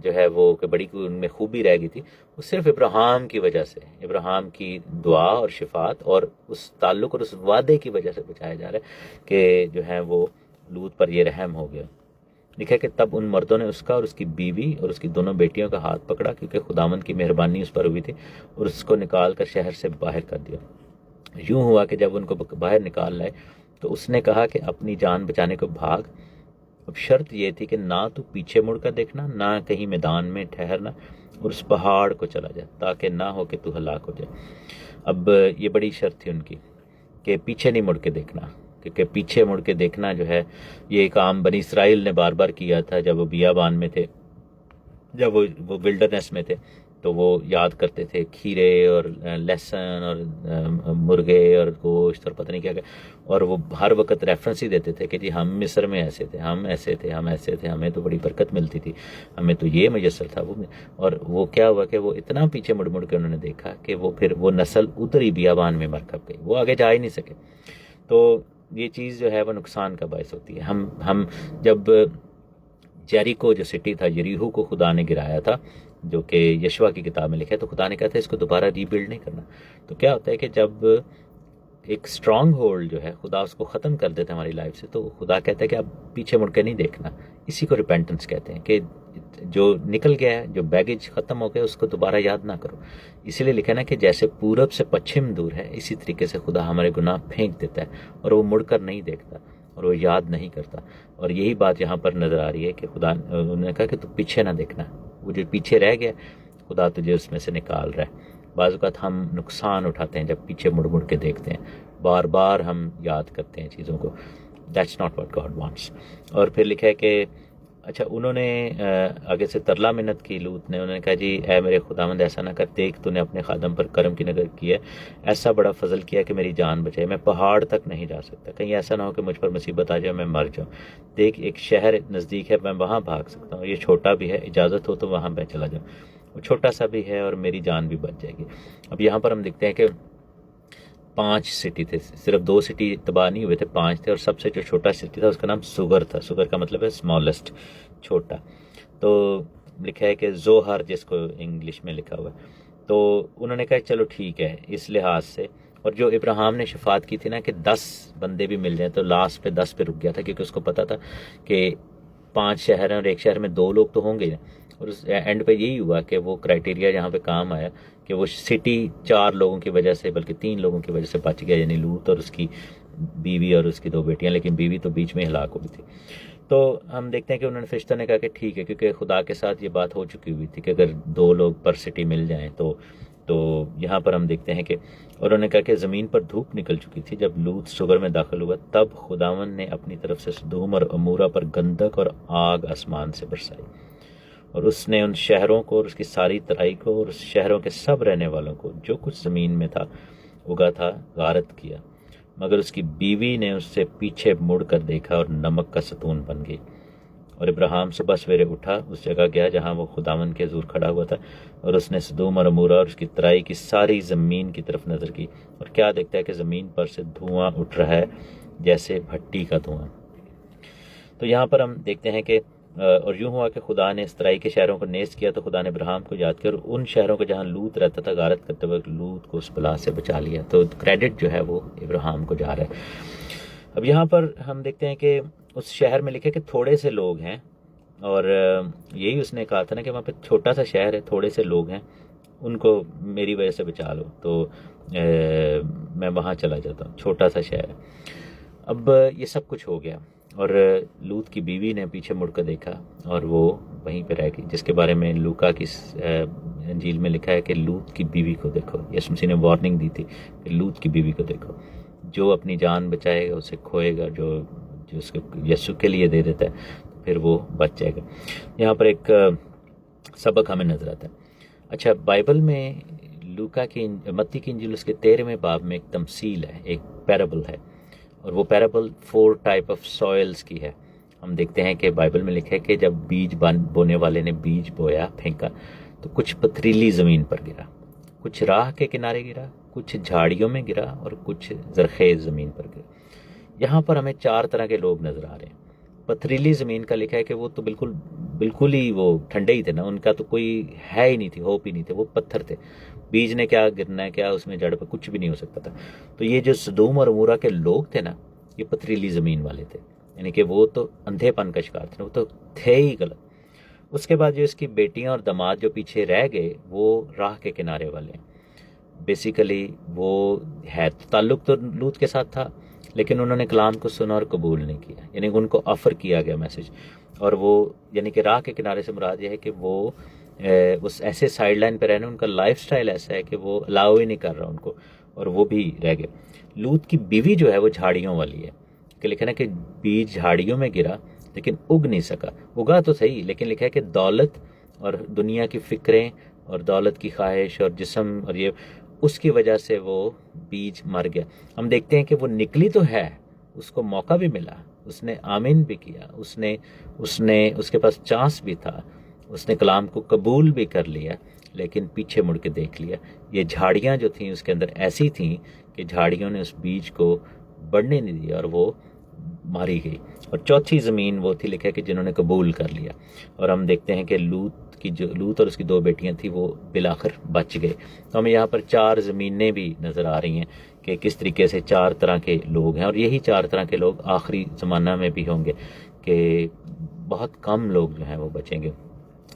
جو ہے وہ کہ بڑی ان میں خوبی رہ گئی تھی، وہ صرف ابراہیم کی وجہ سے، ابراہیم کی دعا اور شفاعت اور اس تعلق اور اس وعدے کی وجہ سے بچایا جا رہا ہے کہ جو ہے وہ لوط پر یہ رحم ہو گیا۔ لکھا کہ تب ان مردوں نے اس کا اور اس کی بیوی اور اس کی دونوں بیٹیوں کا ہاتھ پکڑا، کیونکہ خداوند کی مہربانی اس پر ہوئی تھی، اور اس کو نکال کر شہر سے باہر کر دیا۔ یوں ہوا کہ جب ان کو باہر نکال لائے تو اس نے کہا کہ اپنی جان بچانے کو بھاگ۔ اب شرط یہ تھی کہ نہ تو پیچھے مڑ کر دیکھنا، نہ کہیں میدان میں ٹھہرنا، اور اس پہاڑ کو چلا جائے تاکہ نہ ہو کہ تو ہلاک ہو جائے۔ اب یہ بڑی شرط تھی ان کی کہ پیچھے نہیں مڑ کے دیکھنا، کیونکہ پیچھے مڑ کے دیکھنا جو ہے یہ کام بنی اسرائیل نے بار بار کیا تھا جب وہ بیابان میں تھے، جب وہ ولڈرنیس میں تھے، تو وہ یاد کرتے تھے کھیرے اور لہسن اور مرغے اور گوشت اور پتہ نہیں کیا کیا، اور وہ ہر وقت ریفرنس ہی دیتے تھے کہ جی ہم مصر میں ایسے تھے، ہم ایسے تھے، ہم ایسے تھے، ہمیں تو بڑی برکت ملتی تھی، ہمیں تو یہ میسر تھا وہ۔ اور وہ کیا ہوا کہ وہ اتنا پیچھے مڑ مڑ کے انہوں نے دیکھا کہ وہ پھر وہ نسل ادھر ہی بیابان میں مر کھپ گئی، وہ آگے جا ہی نہیں سکے۔ تو یہ چیز جو ہے وہ نقصان کا باعث ہوتی ہے۔ ہم جب جیریکو جو سٹی تھا، یریہو کو خدا نے گرایا تھا، جو کہ یشوع کی کتاب میں لکھا ہے، تو خدا نے کہا تھا اس کو دوبارہ ری بلڈ نہیں کرنا۔ تو کیا ہوتا ہے کہ جب ایک اسٹرانگ ہولڈ جو ہے خدا اس کو ختم کر دیتا ہے ہماری لائف سے، تو خدا کہتا ہے کہ اب پیچھے مڑ کے نہیں دیکھنا۔ اسی کو ریپینٹنس کہتے ہیں کہ جو نکل گیا ہے، جو بیگیج ختم ہو گیا، اس کو دوبارہ یاد نہ کرو۔ اسی لیے لکھا نا کہ جیسے پورب سے پچھم دور ہے، اسی طریقے سے خدا ہمارے گناہ پھینک دیتا ہے اور وہ مڑ کر نہیں دیکھتا اور وہ یاد نہیں کرتا۔ اور یہی بات یہاں پر نظر آ رہی ہے کہ خدا نے کہا کہ تو پیچھے نہ دیکھنا، وہ جو پیچھے رہ گیا خدا تجھے اس میں سے نکال رہا ہے. بعض اوقات ہم نقصان اٹھاتے ہیں جب پیچھے مڑ مڑ کے دیکھتے ہیں, بار بار ہم یاد کرتے ہیں چیزوں کو. That's not what God wants. اور پھر لکھا ہے کہ اچھا انہوں نے آگے سے ترلا منت کی لوط نے, انہوں نے کہا جی اے میرے خداوند ایسا نہ کر, دیکھ تو نے اپنے خادم پر کرم کی نظر کی ہے, ایسا بڑا فضل کیا کہ میری جان بچائے, میں پہاڑ تک نہیں جا سکتا, کہیں ایسا نہ ہو کہ مجھ پر مصیبت آ جائے میں مر جاؤں. دیکھ ایک شہر نزدیک ہے, میں وہاں بھاگ سکتا ہوں, یہ چھوٹا بھی ہے, اجازت ہو تو وہاں میں چلا جاؤں, وہ چھوٹا سا بھی ہے اور میری جان بھی بچ جائے گی. اب یہاں پر ہم دیکھتے ہیں کہ 5 سٹی تھے, صرف 2 سٹی تباہ نہیں ہوئے تھے, 5 تھے, اور سب سے جو چھوٹا سٹی تھا اس کا نام سگر تھا. سگر کا مطلب ہے اسمالسٹ, چھوٹا. تو لکھا ہے کہ زوہر جس کو انگلش میں لکھا ہوا ہے. تو انہوں نے کہا چلو ٹھیک ہے اس لحاظ سے. اور جو ابراہیم نے شفاعت کی تھی نا کہ 10 بندے بھی مل جائیں, تو لاسٹ پہ 10 پہ رک گیا تھا, کیونکہ اس کو پتا تھا کہ 5 شہر ہیں اور ایک شہر میں 2 لوگ تو ہوں گے. اور اس اینڈ پہ یہی ہوا کہ وہ کرائٹیریا جہاں پہ کام آیا کہ وہ سٹی 4 لوگوں کی وجہ سے بلکہ 3 لوگوں کی وجہ سے بچ گیا, یعنی لوط اور اس کی بیوی اور اس کی 2 بیٹیاں, لیکن بیوی تو بیچ میں ہلاک ہو گئی تھی. تو ہم دیکھتے ہیں کہ انہوں نے فرشتہ نے کہا کہ ٹھیک ہے, کیونکہ خدا کے ساتھ یہ بات ہو چکی ہوئی تھی کہ اگر 2 لوگ پر سٹی مل جائیں تو یہاں پر ہم دیکھتے ہیں کہ انہوں نے کہا کہ زمین پر دھوپ نکل چکی تھی جب لوط سگر میں داخل ہوا, تب خداوند نے اپنی طرف سے سدوم اور عمورہ پر گندک اور آگ آسمان سے برسائی, اور اس نے ان شہروں کو اور اس کی ساری ترائی کو اور اس شہروں کے سب رہنے والوں کو جو کچھ زمین میں تھا اگا تھا غارت کیا, مگر اس کی بیوی نے اس سے پیچھے مڑ کر دیکھا اور نمک کا ستون بن گئی. اور ابراہیم صبح سویرے اٹھا, اس جگہ گیا جہاں وہ خداوند کے حضور کھڑا ہوا تھا, اور اس نے سدوم اور عمورہ اور اس کی ترائی کی ساری زمین کی طرف نظر کی, اور کیا دیکھتا ہے کہ زمین پر سے دھواں اٹھ رہا ہے جیسے بھٹی کا دھواں. تو یہاں پر ہم دیکھتے ہیں کہ اور یوں ہوا کہ خدا نے اس ترائی کے شہروں کو نیز کیا, تو خدا نے ابراہیم کو یاد کیا اور ان شہروں کو جہاں لوط رہتا تھا غارت کرتے وقت لوط کو اس بلا سے بچا لیا. تو کریڈٹ جو ہے وہ ابراہیم کو جا رہا ہے. اب یہاں پر ہم دیکھتے ہیں کہ اس شہر میں لکھے کہ تھوڑے سے لوگ ہیں, اور یہی اس نے کہا تھا نا کہ وہاں پہ چھوٹا سا شہر ہے, تھوڑے سے لوگ ہیں, ان کو میری وجہ سے بچا لو. تو میں وہاں چلا جاتا ہوں, چھوٹا سا شہر ہے. اب یہ سب کچھ ہو گیا, اور لوط کی بیوی نے پیچھے مڑ کر دیکھا اور وہ وہیں پہ رہ گئی, جس کے بارے میں لوکا کی انجیل میں لکھا ہے کہ لوط کی بیوی کو دیکھو. یسوع مسیح نے وارننگ دی تھی کہ لوط کی بیوی کو دیکھو, جو اپنی جان بچائے گا اسے کھوئے گا, جو اس کو یسوع کے لیے دے دیتا ہے پھر وہ بچ جائے گا. یہاں پر ایک سبق ہمیں نظر آتا ہے. اچھا, بائبل میں لوکا کی متی کی انجیل اس کے 13ویں باب میں ایک تمثیل ہے, ایک پیرابل ہے, اور وہ پیرابل 4 ٹائپ آف سوئلز کی ہے. ہم دیکھتے ہیں کہ بائبل میں لکھا ہے کہ جب بیج بونے والے نے بیج بویا, پھینکا, تو کچھ پتھریلی زمین پر گرا, کچھ راہ کے کنارے گرا, کچھ جھاڑیوں میں گرا, اور کچھ زرخیز زمین پر گرا. یہاں پر ہمیں 4 طرح کے لوگ نظر آ رہے ہیں. پتھریلی زمین کا لکھا ہے کہ وہ تو بالکل ہی وہ ٹھنڈے ہی تھے نا, ان کا تو کوئی ہے ہی نہیں تھی, ہوپ ہی نہیں تھے, وہ پتھر تھے, بیج نے کیا گرنا ہے, کیا اس میں جڑ پہ کچھ بھی نہیں ہو سکتا تھا. تو یہ جو سدوم اور عمورہ کے لوگ تھے نا, یہ پتھریلی زمین والے تھے, یعنی کہ وہ تو اندھے پن کا شکار تھے, وہ تو تھے ہی غلط. اس کے بعد جو اس کی بیٹیاں اور داماد جو پیچھے رہ گئے وہ راہ کے کنارے والے ہیں. بیسیکلی وہ ہے تعلق تو لوط کے ساتھ تھا, لیکن انہوں نے کلام کو سنا اور قبول نہیں کیا, یعنی ان کو آفر کیا گیا میسج, اور وہ یعنی کہ راہ کے کنارے سے مراد یہ ہے کہ وہ اس ایسے سائیڈ لائن پہ رہنے, ان کا لائف سٹائل ایسا ہے کہ وہ الاؤ ہی نہیں کر رہا ان کو, اور وہ بھی رہ گئے. لوط کی بیوی جو ہے وہ جھاڑیوں والی ہے, کہ لکھا نا کہ بیج جھاڑیوں میں گرا لیکن اگ نہیں سکا, اگا تو صحیح لیکن لکھا ہے کہ دولت اور دنیا کی فکریں اور دولت کی خواہش اور جسم اور یہ اس کی وجہ سے وہ بیج مر گیا. ہم دیکھتے ہیں کہ وہ نکلی تو ہے, اس کو موقع بھی ملا, اس نے آمین بھی کیا, اس کے پاس چانس بھی تھا, اس نے کلام کو قبول بھی کر لیا, لیکن پیچھے مڑ کے دیکھ لیا. یہ جھاڑیاں جو تھیں اس کے اندر ایسی تھیں کہ جھاڑیوں نے اس بیج کو بڑھنے نہیں دیا اور وہ ماری گئی. اور چوتھی زمین وہ تھی لکھا ہے کہ جنہوں نے قبول کر لیا, اور ہم دیکھتے ہیں کہ لوط اور اس کی 2 بیٹیاں تھیں وہ بالآخر بچ گئے. تو ہمیں یہاں پر 4 زمینیں بھی نظر آ رہی ہیں کہ کس طریقے سے 4 طرح کے لوگ ہیں, اور یہی 4 طرح کے لوگ آخری زمانہ میں بھی ہوں گے, کہ بہت کم لوگ جو ہیں وہ بچیں گے.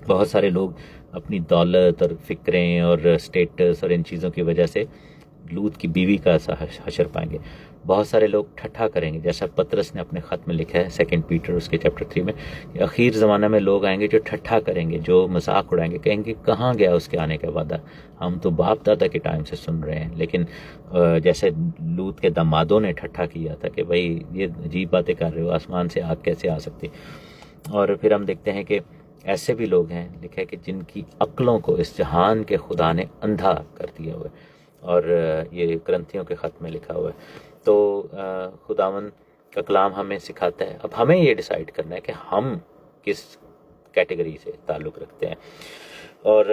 بہت سارے لوگ اپنی دولت اور فکریں اور سٹیٹس اور ان چیزوں کی وجہ سے لوط کی بیوی کا ایسا حشر پائیں گے. بہت سارے لوگ ٹھٹھا کریں گے، جیسا پطرس نے اپنے خط میں لکھا ہے 2 پیٹر اس کے چیپٹر 3 میں، کہ اخیر زمانہ میں لوگ آئیں گے جو ٹھٹھا کریں گے، جو مذاق اڑائیں گے، کہیں گے کہاں گیا اس کے آنے کا وعدہ، ہم تو باپ دادا کے ٹائم سے سن رہے ہیں. لیکن جیسے لوط کے دمادوں نے ٹھٹھا کیا تھا کہ بھائی یہ عجیب باتیں کر رہے ہو، آسمان سے آگ کیسے آ سکتی. اور پھر ہم دیکھتے ہیں کہ ایسے بھی لوگ ہیں، لکھا ہے کہ جن کی عقلوں کو اس جہان کے خدا نے اندھا کر دیا ہوا ہے، اور یہ کرنتھیوں کے خط میں لکھا ہوا ہے. تو خداوند کا کلام ہمیں سکھاتا ہے، اب ہمیں یہ ڈیسائیڈ کرنا ہے کہ ہم کس کیٹیگری سے تعلق رکھتے ہیں. اور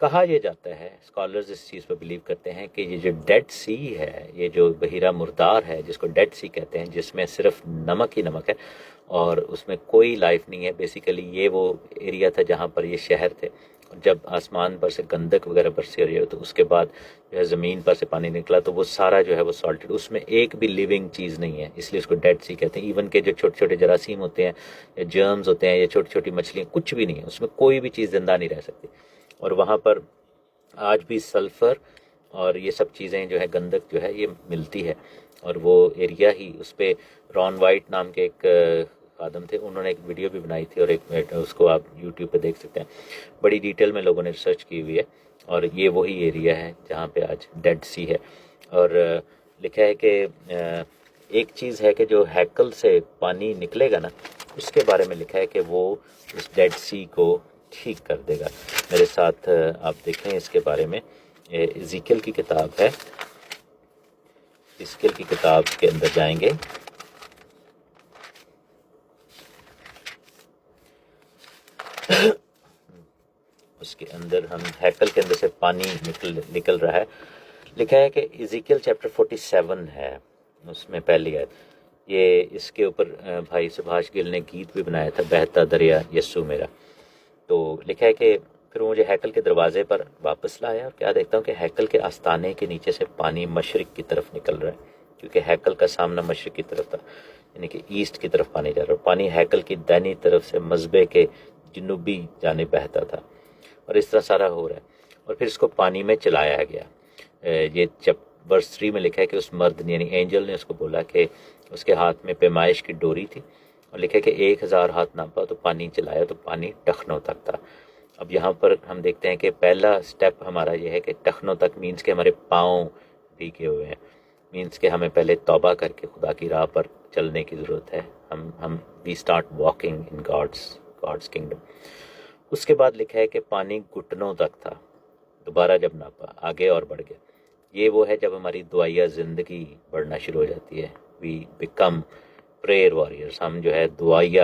کہا یہ جاتا ہے، اسکالرز اس چیز پہ بلیو کرتے ہیں کہ یہ جو ڈیڈ سی ہے، یہ جو بحیرہ مردار ہے جس کو ڈیڈ سی کہتے ہیں، جس میں صرف نمک ہی نمک ہے اور اس میں کوئی لائف نہیں ہے، بیسیکلی یہ وہ ایریا تھا جہاں پر یہ شہر تھے. جب آسمان پر سے گندک وغیرہ برسی رہی ہو تو اس کے بعد جو ہے زمین پر سے پانی نکلا تو وہ سارا جو ہے وہ سالٹڈ، اس میں ایک بھی لیونگ چیز نہیں ہے، اس لیے اس کو ڈیڈ سی کہتے ہیں. ایون کہ جو چھوٹے چھوٹے جراثیم ہوتے ہیں یا جرمز ہوتے ہیں یا چھوٹی چھوٹی مچھلیاں، کچھ بھی نہیں ہے، اس میں کوئی بھی چیز زندہ نہیں رہ سکتی. اور وہاں پر آج بھی سلفر اور یہ سب چیزیں جو ہے گندک جو ہے یہ ملتی ہے. اور وہ ایریا ہی اس پہ رون وائٹ نام کے ایک خادم تھے، انہوں نے ایک ویڈیو بھی بنائی تھی، اور ایک اس کو آپ یوٹیوب پہ دیکھ سکتے ہیں. بڑی ڈیٹیل میں لوگوں نے ریسرچ کی ہوئی ہے، اور یہ وہی ایریا ہے جہاں پہ آج ڈیڈ سی ہے. اور لکھا ہے کہ ایک چیز ہے کہ جو ہیکل سے پانی نکلے گا نا، اس کے بارے میں لکھا ہے کہ وہ اس ڈیڈ سی کو ٹھیک کر دے گا. میرے ساتھ آپ دیکھیں اس کے بارے میں، ایزیکیل کی کتاب ہے، ایزیکیل کی کتاب کے اندر جائیں گے. اس کے اندر ہم ہیکل کے اندر سے پانی نکل رہا ہے. لکھا ہے کہ ایزیکیل چیپٹر 47 ہے، اس میں پہلی آیت. یہ اس کے اوپر بھائی سبھاش گل نے گیت بھی بنایا تھا، بہتا دریا یسو میرا. تو لکھا ہے کہ پھر مجھے ہیکل کے دروازے پر واپس لایا، اور کیا دیکھتا ہوں کہ ہیکل کے آستانے کے نیچے سے پانی مشرق کی طرف نکل رہا ہے، کیونکہ ہیکل کا سامنا مشرق کی طرف تھا، یعنی کہ ایسٹ کی طرف پانی جا رہا ہے. پانی ہیکل کی دائنی طرف سے مذبے کے جنوبی جانب بہتا تھا، اور اس طرح سارا ہو رہا ہے. اور پھر اس کو پانی میں چلایا گیا. یہ جب ورس 3 میں لکھا ہے کہ اس مرد نے یعنی اینجل نے اس کو بولا کہ اس کے ہاتھ میں پیمائش کی ڈوری تھی، اور لکھا ہے کہ 1000 ہاتھ ناپا تو پانی چلایا تو پانی ٹخنوں تک تھا. اب یہاں پر ہم دیکھتے ہیں کہ پہلا سٹیپ ہمارا یہ ہے کہ ٹخنوں تک مینس کہ ہمارے پاؤں بھیگے ہوئے ہیں، مینس کہ ہمیں پہلے توبہ کر کے خدا کی راہ پر چلنے کی ضرورت ہے. ہم we start walking in God's kingdom. اس کے بعد لکھا ہے کہ پانی گھٹنوں تک تھا، دوبارہ جب ناپا آگے اور بڑھ گیا. یہ وہ ہے جب ہماری دعائیہ زندگی بڑھنا شروع ہو جاتی ہے. وی بیکم پریئر واریئرس، ہم جو ہے دعائیہ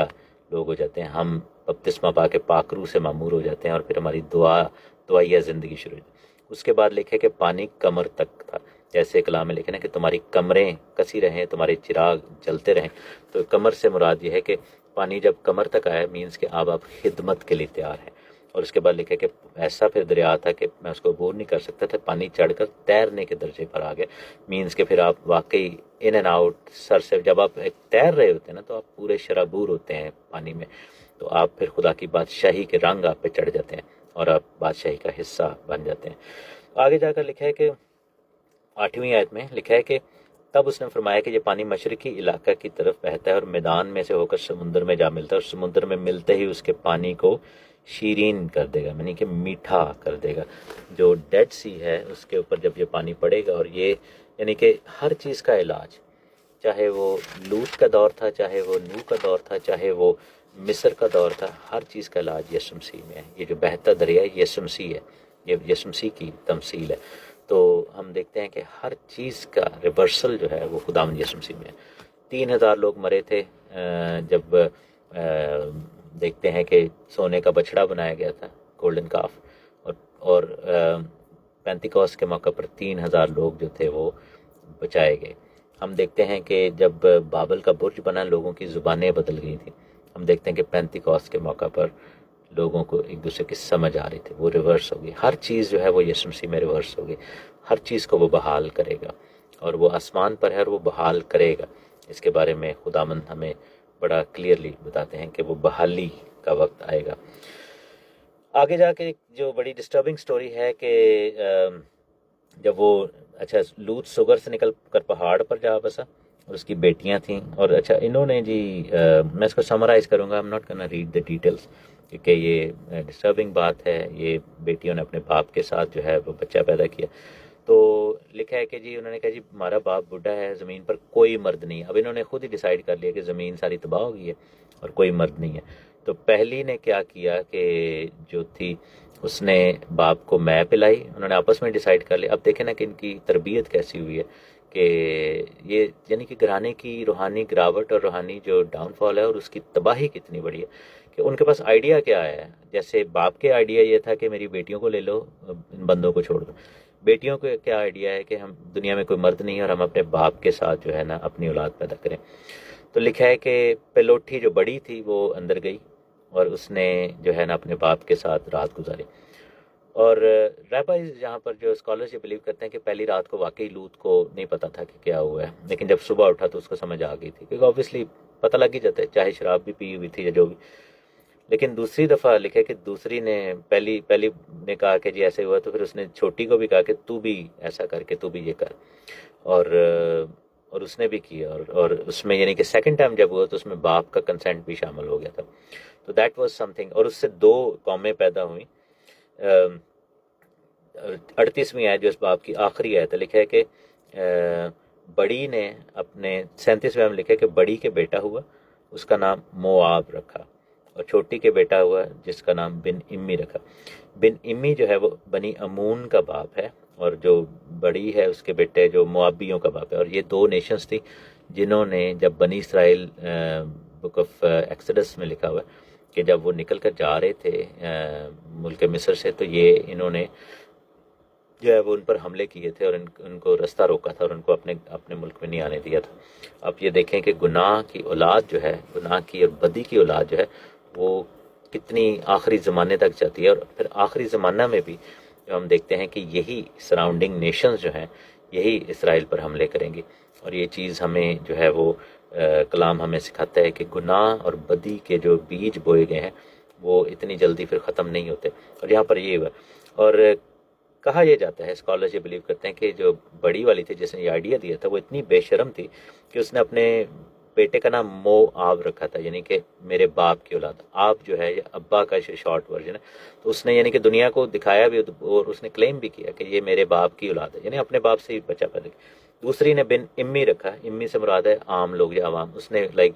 لوگ ہو جاتے ہیں. ہم بپتسمہ پا کے پاک روح سے معمور ہو جاتے ہیں، اور پھر ہماری دعائیہ زندگی شروع ہو جاتی ہے. اس کے بعد لکھے کہ پانی کمر تک تھا، جیسے کلام میں لکھے نا کہ تمہاری کمریں کسی رہیں، تمہارے چراغ جلتے رہیں. تو کمر سے مراد یہ ہے کہ پانی جب کمر تک آیا مینس کہ اب آپ خدمت کے لیے تیار ہیں. اور اس کے بعد لکھا کہ ایسا پھر دریا تھا کہ میں اس کو عبور نہیں کر سکتا تھا، پانی چڑھ کر تیرنے کے درجے پر آ گئے. مینس کہ پھر آپ واقعی ان اینڈ آؤٹ سر سے جب آپ تیر رہے ہوتے ہیں نا تو آپ پورے شرابور ہوتے ہیں پانی میں، تو آپ پھر خدا کی بادشاہی کے رنگ آپ پہ چڑھ جاتے ہیں اور آپ بادشاہی کا حصہ بن جاتے ہیں. آگے جا کر لکھا ہے کہ 8ویں آیت میں لکھا ہے کہ تب اس نے فرمایا کہ یہ پانی مشرقی علاقہ کی طرف بہتا ہے اور میدان میں سے ہو کر سمندر میں جا ملتا ہے، اور سمندر میں ملتے ہی اس کے پانی کو شیرین کر دے گا، یعنی کہ میٹھا کر دے گا. جو ڈیڈ سی ہے اس کے اوپر جب یہ پانی پڑے گا، اور یہ یعنی کہ ہر چیز کا علاج، چاہے وہ لوط کا دور تھا، چاہے وہ نوح کا دور تھا، چاہے وہ مصر کا دور تھا، ہر چیز کا علاج یسوع مسیح میں ہے. یہ جو بہتا دریا ہے یسوع مسیح ہے، یہ یسوع مسیح کی تمثیل ہے. تو ہم دیکھتے ہیں کہ ہر چیز کا ریورسل جو ہے وہ خداوند یسوع مسیح میں ہے. 3000 لوگ مرے تھے جب دیکھتے ہیں کہ سونے کا بچڑا بنایا گیا تھا، گولڈن کاف، اور پینتیکوس کے موقع پر 3000 لوگ جو تھے وہ بچائے گئے. ہم دیکھتے ہیں کہ جب بابل کا برج بنا لوگوں کی زبانیں بدل گئی تھیں. ہم دیکھتے ہیں کہ پینتیکوس کے موقع پر لوگوں کو ایک دوسرے کی سمجھ آ رہی تھی، وہ ریورس ہو گئی. ہر چیز جو ہے وہ یسوع مسیح میں ریورس ہو گئی. ہر چیز کو وہ بحال کرے گا، اور وہ آسمان پر ہے اور وہ بحال کرے گا. اس کے بارے میں خداوند ہمیں بڑا کلیئرلی بتاتے ہیں کہ وہ بحالی کا وقت آئے گا. آگے جا کے جو بڑی ڈسٹربنگ سٹوری ہے کہ جب وہ اچھا لوط شوگر سے نکل کر پہاڑ پر جا بسا اور اس کی بیٹیاں تھیں. اور اچھا انہوں نے جی میں اس کو سمرائز کروں گا, ایم ناٹ کرنا ریڈ دا ڈیٹیلس کیونکہ یہ ڈسٹربنگ بات ہے. یہ بیٹیوں نے اپنے باپ کے ساتھ جو ہے وہ بچہ پیدا کیا. تو لکھا ہے کہ جی انہوں نے کہا جی ہمارا باپ بوڑھا ہے, زمین پر کوئی مرد نہیں ہے. اب انہوں نے خود ہی ڈیسائیڈ کر لیا کہ زمین ساری تباہ ہو گئی ہے اور کوئی مرد نہیں ہے. تو پہلی نے کیا کیا کہ جو تھی اس نے باپ کو میں پلائی, انہوں نے آپس میں ڈیسائیڈ کر لیا. اب دیکھیں نا کہ ان کی تربیت کیسی ہوئی ہے کہ یہ یعنی کہ گھرانے کی روحانی گراوٹ اور روحانی جو ڈاؤن فال ہے اور اس کی تباہی کتنی بڑی ہے کہ ان کے پاس آئیڈیا کیا ہے. جیسے باپ کے آئیڈیا یہ تھا کہ میری بیٹیوں کو لے لو, ان بندوں کو چھوڑ دو. بیٹیوں کو کیا آئیڈیا ہے کہ ہم دنیا میں کوئی مرد نہیں ہے اور ہم اپنے باپ کے ساتھ جو ہے نا اپنی اولاد پیدا کریں. تو لکھا ہے کہ پلوٹھی جو بڑی تھی وہ اندر گئی اور اس نے جو ہے نا اپنے باپ کے ساتھ رات گزاری. اور ریبائز جہاں پر جو اسکالرز یہ بلیو کرتے ہیں کہ پہلی رات کو واقعی لوط کو نہیں پتا تھا کہ کیا ہوا ہے, لیکن جب صبح اٹھا تو اس کو سمجھ آ گئی تھی کیونکہ آبویسلی پتہ لگ ہی جاتا ہے, چاہے شراب بھی پی ہوئی تھی یا جو بھی. لیکن دوسری دفعہ لکھے کہ دوسری نے پہلی نے کہا کہ جی ایسے ہوا, تو پھر اس نے چھوٹی کو بھی کہا کہ تو بھی ایسا کر کے تو بھی یہ کر. اور اس نے بھی کیا. اور اس میں یعنی کہ سیکنڈ ٹائم جب ہوا تو اس میں باپ کا کنسنٹ بھی شامل ہو گیا تھا. تو دیٹ واز سم تھنگ. اور اس سے 2 قومیں پیدا ہوئیں. 38ویں آیت جو اس باپ کی آخری آیت ہے, لکھا ہے کہ بڑی نے اپنے 37ویں میں لکھا ہے کہ بڑی کے بیٹا ہوا, اس کا نام موآب رکھا, اور چھوٹی کے بیٹا ہوا جس کا نام بن امی رکھا. بن امی جو ہے وہ بنی امون کا باپ ہے, اور جو بڑی ہے اس کے بیٹے جو موابیوں کا باپ ہے. اور یہ 2 نیشنز تھی جنہوں نے جب بنی اسرائیل بک آف ایکسڈس میں لکھا ہوا ہے کہ جب وہ نکل کر جا رہے تھے ملک مصر سے, تو یہ انہوں نے جو ہے وہ ان پر حملے کیے تھے اور ان کو رستہ روکا تھا اور ان کو اپنے ملک میں نہیں آنے دیا تھا. اب یہ دیکھیں کہ گناہ کی اولاد جو ہے, گناہ کی اور بدی کی اولاد جو ہے وہ کتنی آخری زمانے تک جاتی ہے. اور پھر آخری زمانہ میں بھی جو ہم دیکھتے ہیں کہ یہی سراؤنڈنگ نیشنز جو ہیں یہی اسرائیل پر حملے کریں گی. اور یہ چیز ہمیں جو ہے وہ کلام ہمیں سکھاتا ہے کہ گناہ اور بدی کے جو بیج بوئے گئے ہیں وہ اتنی جلدی پھر ختم نہیں ہوتے. اور یہاں پر یہ ہوا. اور کہا یہ جاتا ہے, اسکالرز یہ بلیو کرتے ہیں کہ جو بڑی والی تھی جس نے یہ آئیڈیا دیا تھا وہ اتنی بے شرم تھی کہ اس نے اپنے بیٹے کا نام موآب رکھا تھا, یعنی کہ میرے باپ کی اولاد. آپ جو ہے یہ ابا کا شارٹ ورژن ہے. تو اس نے یعنی کہ دنیا کو دکھایا بھی اور اس نے کلیم بھی کیا کہ یہ میرے باپ کی اولاد ہے, یعنی اپنے باپ سے ہی بچہ پیدا کیا. دوسری نے بن امی رکھا, امی سے مراد ہے عام لوگ یا عوام. اس نے لائک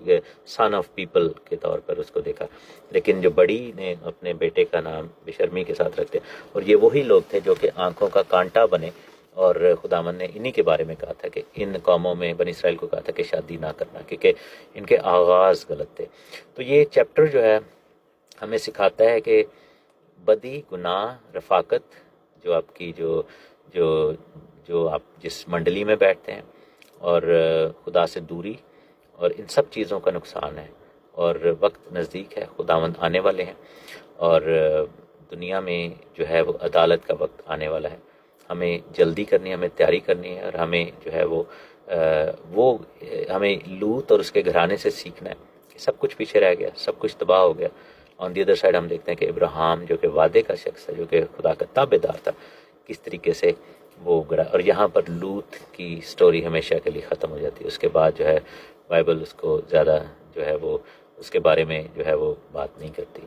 سن آف پیپل کے طور پر اس کو دیکھا. لیکن جو بڑی نے اپنے بیٹے کا نام بے شرمی کے ساتھ رکھتے, اور یہ وہی لوگ تھے جو کہ آنکھوں کا کانٹا بنے. اور خداوند نے انہی کے بارے میں کہا تھا کہ ان قوموں میں بنی اسرائیل کو کہا تھا کہ شادی نہ کرنا کیونکہ ان کے آغاز غلط تھے. تو یہ چیپٹر جو ہے ہمیں سکھاتا ہے کہ بدی, گناہ, رفاقت, جو آپ کی جو آپ جس منڈلی میں بیٹھتے ہیں, اور خدا سے دوری, اور ان سب چیزوں کا نقصان ہے. اور وقت نزدیک ہے, خداوند آنے والے ہیں, اور دنیا میں جو ہے وہ عدالت کا وقت آنے والا ہے. ہمیں جلدی کرنی ہے, ہمیں تیاری کرنی ہے, اور ہمیں جو ہے وہ ہمیں لوط اور اس کے گھرانے سے سیکھنا ہے کہ سب کچھ پیچھے رہ گیا, سب کچھ تباہ ہو گیا. آن دی ادر سائڈ ہم دیکھتے ہیں کہ ابراہیم جو کہ وعدے کا شخص ہے, جو کہ خدا کا تابع دار تھا, کس طریقے سے وہ گڑا. اور یہاں پر لوط کی سٹوری ہمیشہ کے لیے ختم ہو جاتی ہے. اس کے بعد جو ہے بائبل اس کو زیادہ جو ہے وہ اس کے بارے میں جو ہے وہ بات نہیں کرتی,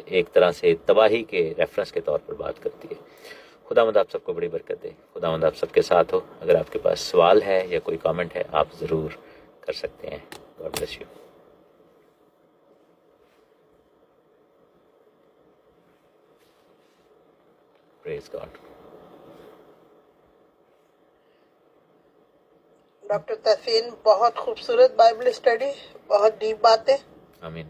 ایک طرح سے تباہی کے ریفرنس کے طور پر بات کرتی ہے. خداوند آپ سب کو بڑی برکت دے. خداوند آپ سب کے ساتھ ہو. اگر آپ کے پاس سوال ہے یا کوئی کامنٹ ہے آپ ضرور کر سکتے ہیں. God bless you. Praise God. Doctor Tehseen, بہت خوبصورت بائبل اسٹڈی, بہت ڈیپ باتیں. آمین.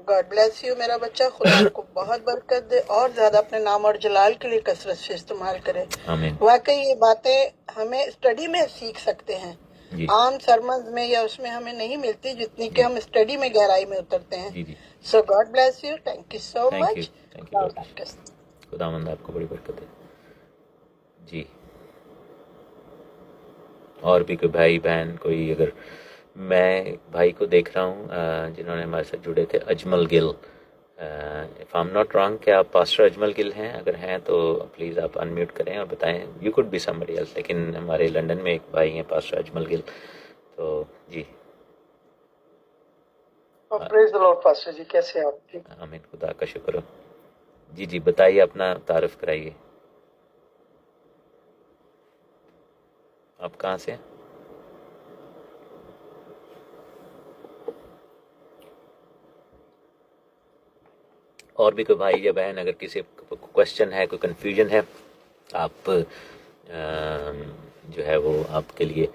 گاڈ بلیس یو میرا بچہ, خدا آپ کو بہت برکت دے اور زیادہ اپنے نام اور جلال کے لیے کثرت سے استعمال کرے. آمین. واقعی یہ باتیں ہمیں اسٹڈی میں سیکھ سکتے ہیں, جی عام سرمنز میں یا اس میں ہمیں نہیں ملتی جتنی کہ ہم اسٹڈی میں گہرائی میں اترتے ہیں. جی جی. So God bless you, thank you so thank you. Much. Thank you. خداوند آپ کو بڑی برکت دے. جی. اور بھی کوئی بھائی بہن, کوئی اگر, میں بھائی کو دیکھ رہا ہوں جنہوں نے ہمارے ساتھ جڑے تھے, Ajmal Gill, if I am not wrong کیا آپ پاسٹر اجمل گل ہیں؟ اگر ہیں تو پلیز آپ انمیوٹ کریں اور بتائیں. You could be somebody else، لیکن ہمارے لنڈن میں ایک بھائی ہیں پاسٹر اجمل گل. تو جی پریز دی لارڈ پاسٹر جی، کیسے ہیں آپ؟ ٹھیک؟ آمین، خدا کا شکر ہو. جی بتائیے، اپنا تعارف کرائیے. آپ کہاں سے ہیں؟ اور بھی کوئی بھائی یا بہن اگر کسی کوشچن ہے، کوئی کنفیوژن ہے، آپ جو ہے وہ آپ کے لیے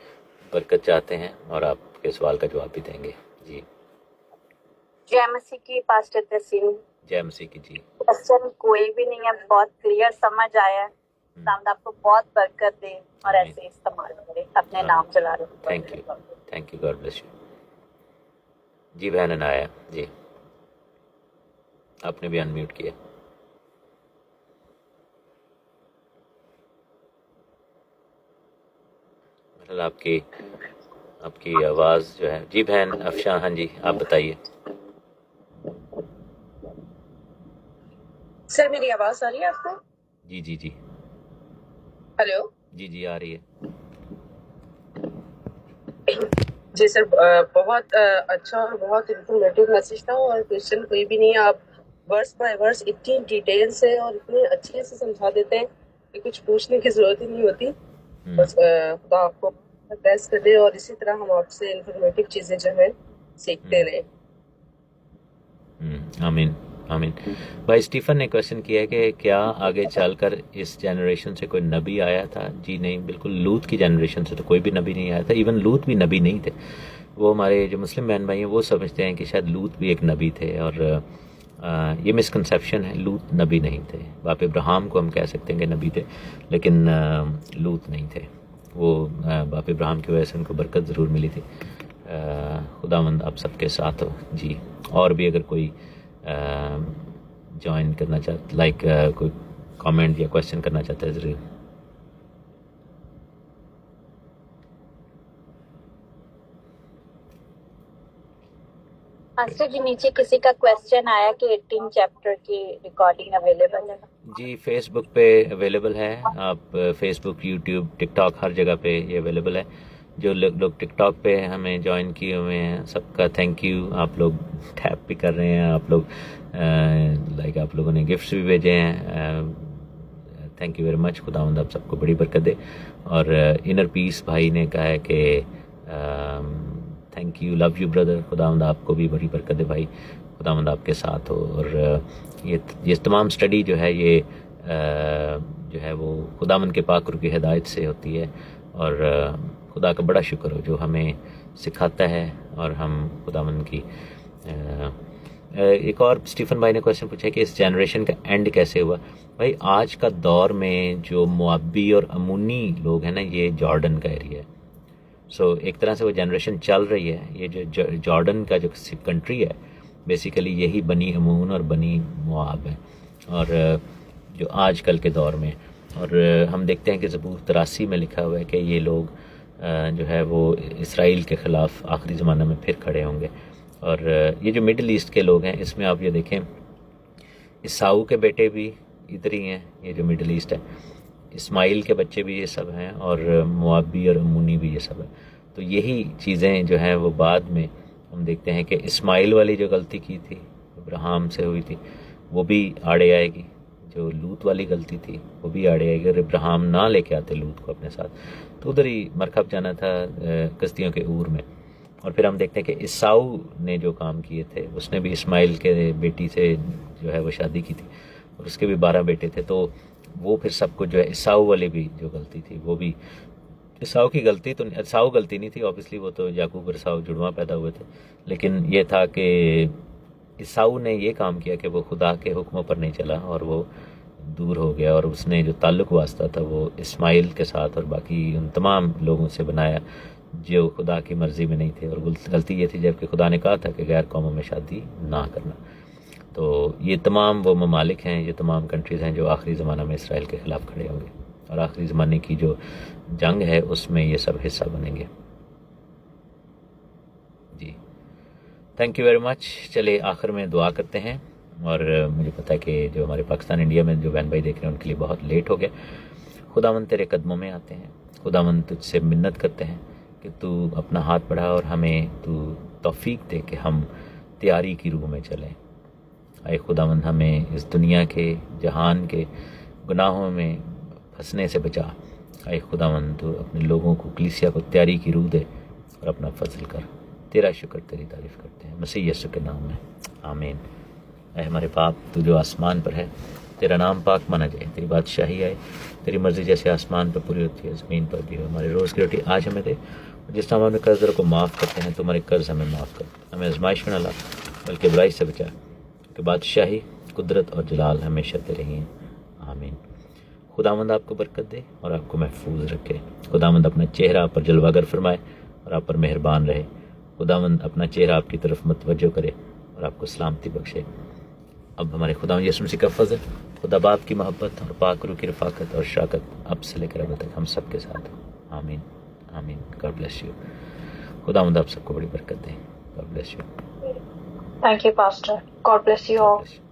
برکت چاہتے ہیں اور آپ کے سوال کا جواب بھی دیں گے. جی جے مسیح کی پاسٹر تسیم. جے مسیح کی. جی کوشچن کوئی بھی نہیں ہے، بہت کلیئر سمجھ آیا ہے. خداوند آپ کو بہت برکت دے اور آمین. ایسے استعمال کرے اپنے نام چلا رہے. Thank you, God bless you. جی بہن عنایا، جی آپ نے بھی انمیوٹ کیا. مطلب آپ کی آواز جو ہے. جی بہن افشاں، ہاں جی آپ بتائیے. سر میری آواز آ رہی ہے آپ کو؟ جی ہلو. جی آ رہی ہے. جی سر، بہت اچھا اور بہت انفارمیٹیو میسج تھا، اور کوشچن کوئی بھی نہیں ہے. آپ ورس بائی ورس اتنی ڈیٹیل سے اور اتنے اچھے سے سمجھا دیتے ہیں کہ کچھ پوچھنے کی ضرورت ہی نہیں ہوتی. بس خدا آپ کو بیسٹ کر دے، اور اسی طرح ہم آپ سے انفارمیٹیو چیزیں جو ہیں سیکھتے رہیں. آمین. بھائی اسٹیفن نے کوشچن کیا ہے کہ کیا آگے چل کر اس جنریشن سے کوئی نبی آیا تھا؟ جی نہیں، بالکل. لوط کی جنریشن سے تو کوئی بھی نبی نہیں آیا تھا. ایون لوط بھی نبی نہیں تھے. وہ ہمارے جو مسلم بہن بھائی ہیں وہ سمجھتے ہیں کہ شاید لوط بھی ایک نبی تھے، اور یہ مسکنسیپشن ہے. لوط نبی نہیں تھے. باپ ابراہیم کو ہم کہہ سکتے ہیں کہ نبی تھے، لیکن لوط نہیں تھے. وہ باپ ابراہیم کی وجہ سے ان کو برکت ضرور ملی تھی. خداوند آپ سب کے ساتھ ہو. جی اور بھی اگر کوئی جوائن کرنا چاہتا، لائک کوئی کامنٹ یا کوشچن کرنا چاہتا ہے ضرور. پاسٹر جی نیچے کسی کا کوشچن آیا کہ 18 چیپٹر کی ریکارڈنگ اویلیبل ہے. جی فیس بک پہ اویلیبل ہے. آپ فیس بک، یوٹیوب، ٹک ٹاک ہر جگہ پہ یہ اویلیبل ہے. جو لوگ ٹک ٹاک پہ ہمیں جوائن کیے ہوئے ہیں سب کا تھینک یو. آپ لوگ ٹیپ بھی کر رہے ہیں، آپ لوگ لائک آپ لوگوں نے گفٹس بھی بھیجے ہیں. Thank you very much. خداوند آپ سب کو بڑی برکت دے. اور انر پیس بھائی نے کہا ہے کہ thank you, love you brother. خداوند آپ کو بھی بڑی برکت دے بھائی. خداوند آپ کے ساتھ ہو. اور یہ تمام اسٹڈی جو ہے یہ جو ہے وہ خداوند کے پاک روح کی ہدایت سے ہوتی ہے. اور خدا کا بڑا شکر ہو جو ہمیں سکھاتا ہے، اور ہم خداوند کی ایک اور اسٹیفن بھائی نے کوشچن پوچھا کہ اس جنریشن کا اینڈ کیسے ہوا. بھائی آج کا دور میں جو موابی اور امونی لوگ ہیں نا، یہ جارڈن کا ایریا ہے. سو ایک طرح سے وہ جنریشن چل رہی ہے. یہ جو جارڈن کا جو کنٹری ہے بیسیکلی یہی بنی امون اور بنی مواب ہے. اور جو آج کل کے دور میں، اور ہم دیکھتے ہیں کہ زبور 83 میں لکھا ہوا ہے کہ یہ لوگ جو ہے وہ اسرائیل کے خلاف آخری زمانہ میں پھر کھڑے ہوں گے. اور یہ جو مڈل ایسٹ کے لوگ ہیں اس میں آپ یہ دیکھیں، عیساؤ کے بیٹے بھی ادھر ہی ہیں. یہ جو مڈل ایسٹ ہے، اسماعیل کے بچے بھی یہ سب ہیں، اور موابی اور امونی بھی یہ سب ہیں. تو یہی چیزیں جو ہیں وہ بعد میں ہم دیکھتے ہیں کہ اسماعیل والی جو غلطی کی تھی ابراہیم سے ہوئی تھی وہ بھی آڑے آئے گی. جو لوط والی غلطی تھی وہ بھی آڑے آئے گی. اگر ابراہیم نہ لے کے آتے لوط کو اپنے ساتھ تو ادھر ہی مرکب جانا تھا کشتیوں کے اور میں. اور پھر ہم دیکھتے ہیں کہ عیساؤ نے جو کام کیے تھے، اس نے بھی اسماعیل کے بیٹی سے جو ہے وہ شادی کی تھی، اور اس کے بھی 12 بیٹے تھے. تو وہ پھر سب کچھ جو ہے عیساؤ والی بھی جو غلطی تھی وہ بھی عیساؤ کی غلطی تو عیساؤ غلطی نہیں تھی اوبیسلی، وہ تو یعقوب اور عیساؤ جڑواں پیدا ہوئے تھے. لیکن یہ تھا کہ عیساؤ نے یہ کام کیا کہ وہ خدا کے حکموں پر نہیں چلا اور وہ دور ہو گیا، اور اس نے جو تعلق واسطہ تھا وہ اسماعیل کے ساتھ اور باقی ان تمام لوگوں سے بنایا جو خدا کی مرضی میں نہیں تھے. اور غلطی یہ تھی جب کہ خدا نے کہا تھا کہ غیر قوموں میں شادی نہ کرنا. تو یہ تمام وہ ممالک ہیں، یہ تمام کنٹریز ہیں جو آخری زمانہ میں اسرائیل کے خلاف کھڑے ہوں گے، اور آخری زمانے کی جو جنگ ہے اس میں یہ سب حصہ بنیں گے. جی تھینک یو ویری مچ. چلے آخر میں دعا کرتے ہیں اور مجھے پتہ ہے کہ جو ہمارے پاکستان انڈیا میں جو بہن بھائی دیکھ رہے ہیں ان کے لیے بہت لیٹ ہو گیا. خداوند تیرے قدموں میں آتے ہیں, خداوند تجھ سے منت کرتے ہیں کہ تو اپنا ہاتھ بڑھا اور ہمیں تو توفیق دے کہ ہم تیاری کی روح میں چلیں. اے خداوند ہمیں اس دنیا کے جہان کے گناہوں میں پھنسنے سے بچا. اے خداوند تو اپنے لوگوں کو کلیسیا کو تیاری کی روح دے اور اپنا فضل کر. تیرا شکر تیری تعریف کرتے ہیں مسیح یسوع کے نام میں, آمین. اے ہمارے باپ تو جو آسمان پر ہے, تیرا نام پاک مانا جائے, تیری بادشاہی آئے, تیری مرضی جیسے آسمان پر پوری ہوتی ہے زمین پر بھی ہو. ہمارے روز کی روٹی آج ہمیں دے, جس طرح ہم اپنے قرض کو معاف کرتے ہیں تمہارے قرض ہمیں معاف کر. ہمیں آزمائش میں نہ لا بلکہ برائی سے بچا, کہ بادشاہی قدرت اور جلال ہمیشہ تیرے ہی ہیں, آمین. خداوند آپ کو برکت دے اور آپ کو محفوظ رکھے. خداوند اپنا چہرہ آپ پر جلوہ گر فرمائے اور آپ پر مہربان رہے. خداوند اپنا چہرہ آپ کی طرف متوجہ کرے اور آپ کو سلامتی بخشے. اب ہمارے خداوند یسوع مسیح کا فضل, خدا باپ کی محبت اور پاک روح کی رفاقت اور شراکت اب سے لے کر اب تک ہم سب کے ساتھ ہو, آمین آمین. God bless you. خداوند آپ سب کو بڑی برکت دے. God bless you. Thank you, Pastor. God bless you all. Bless you.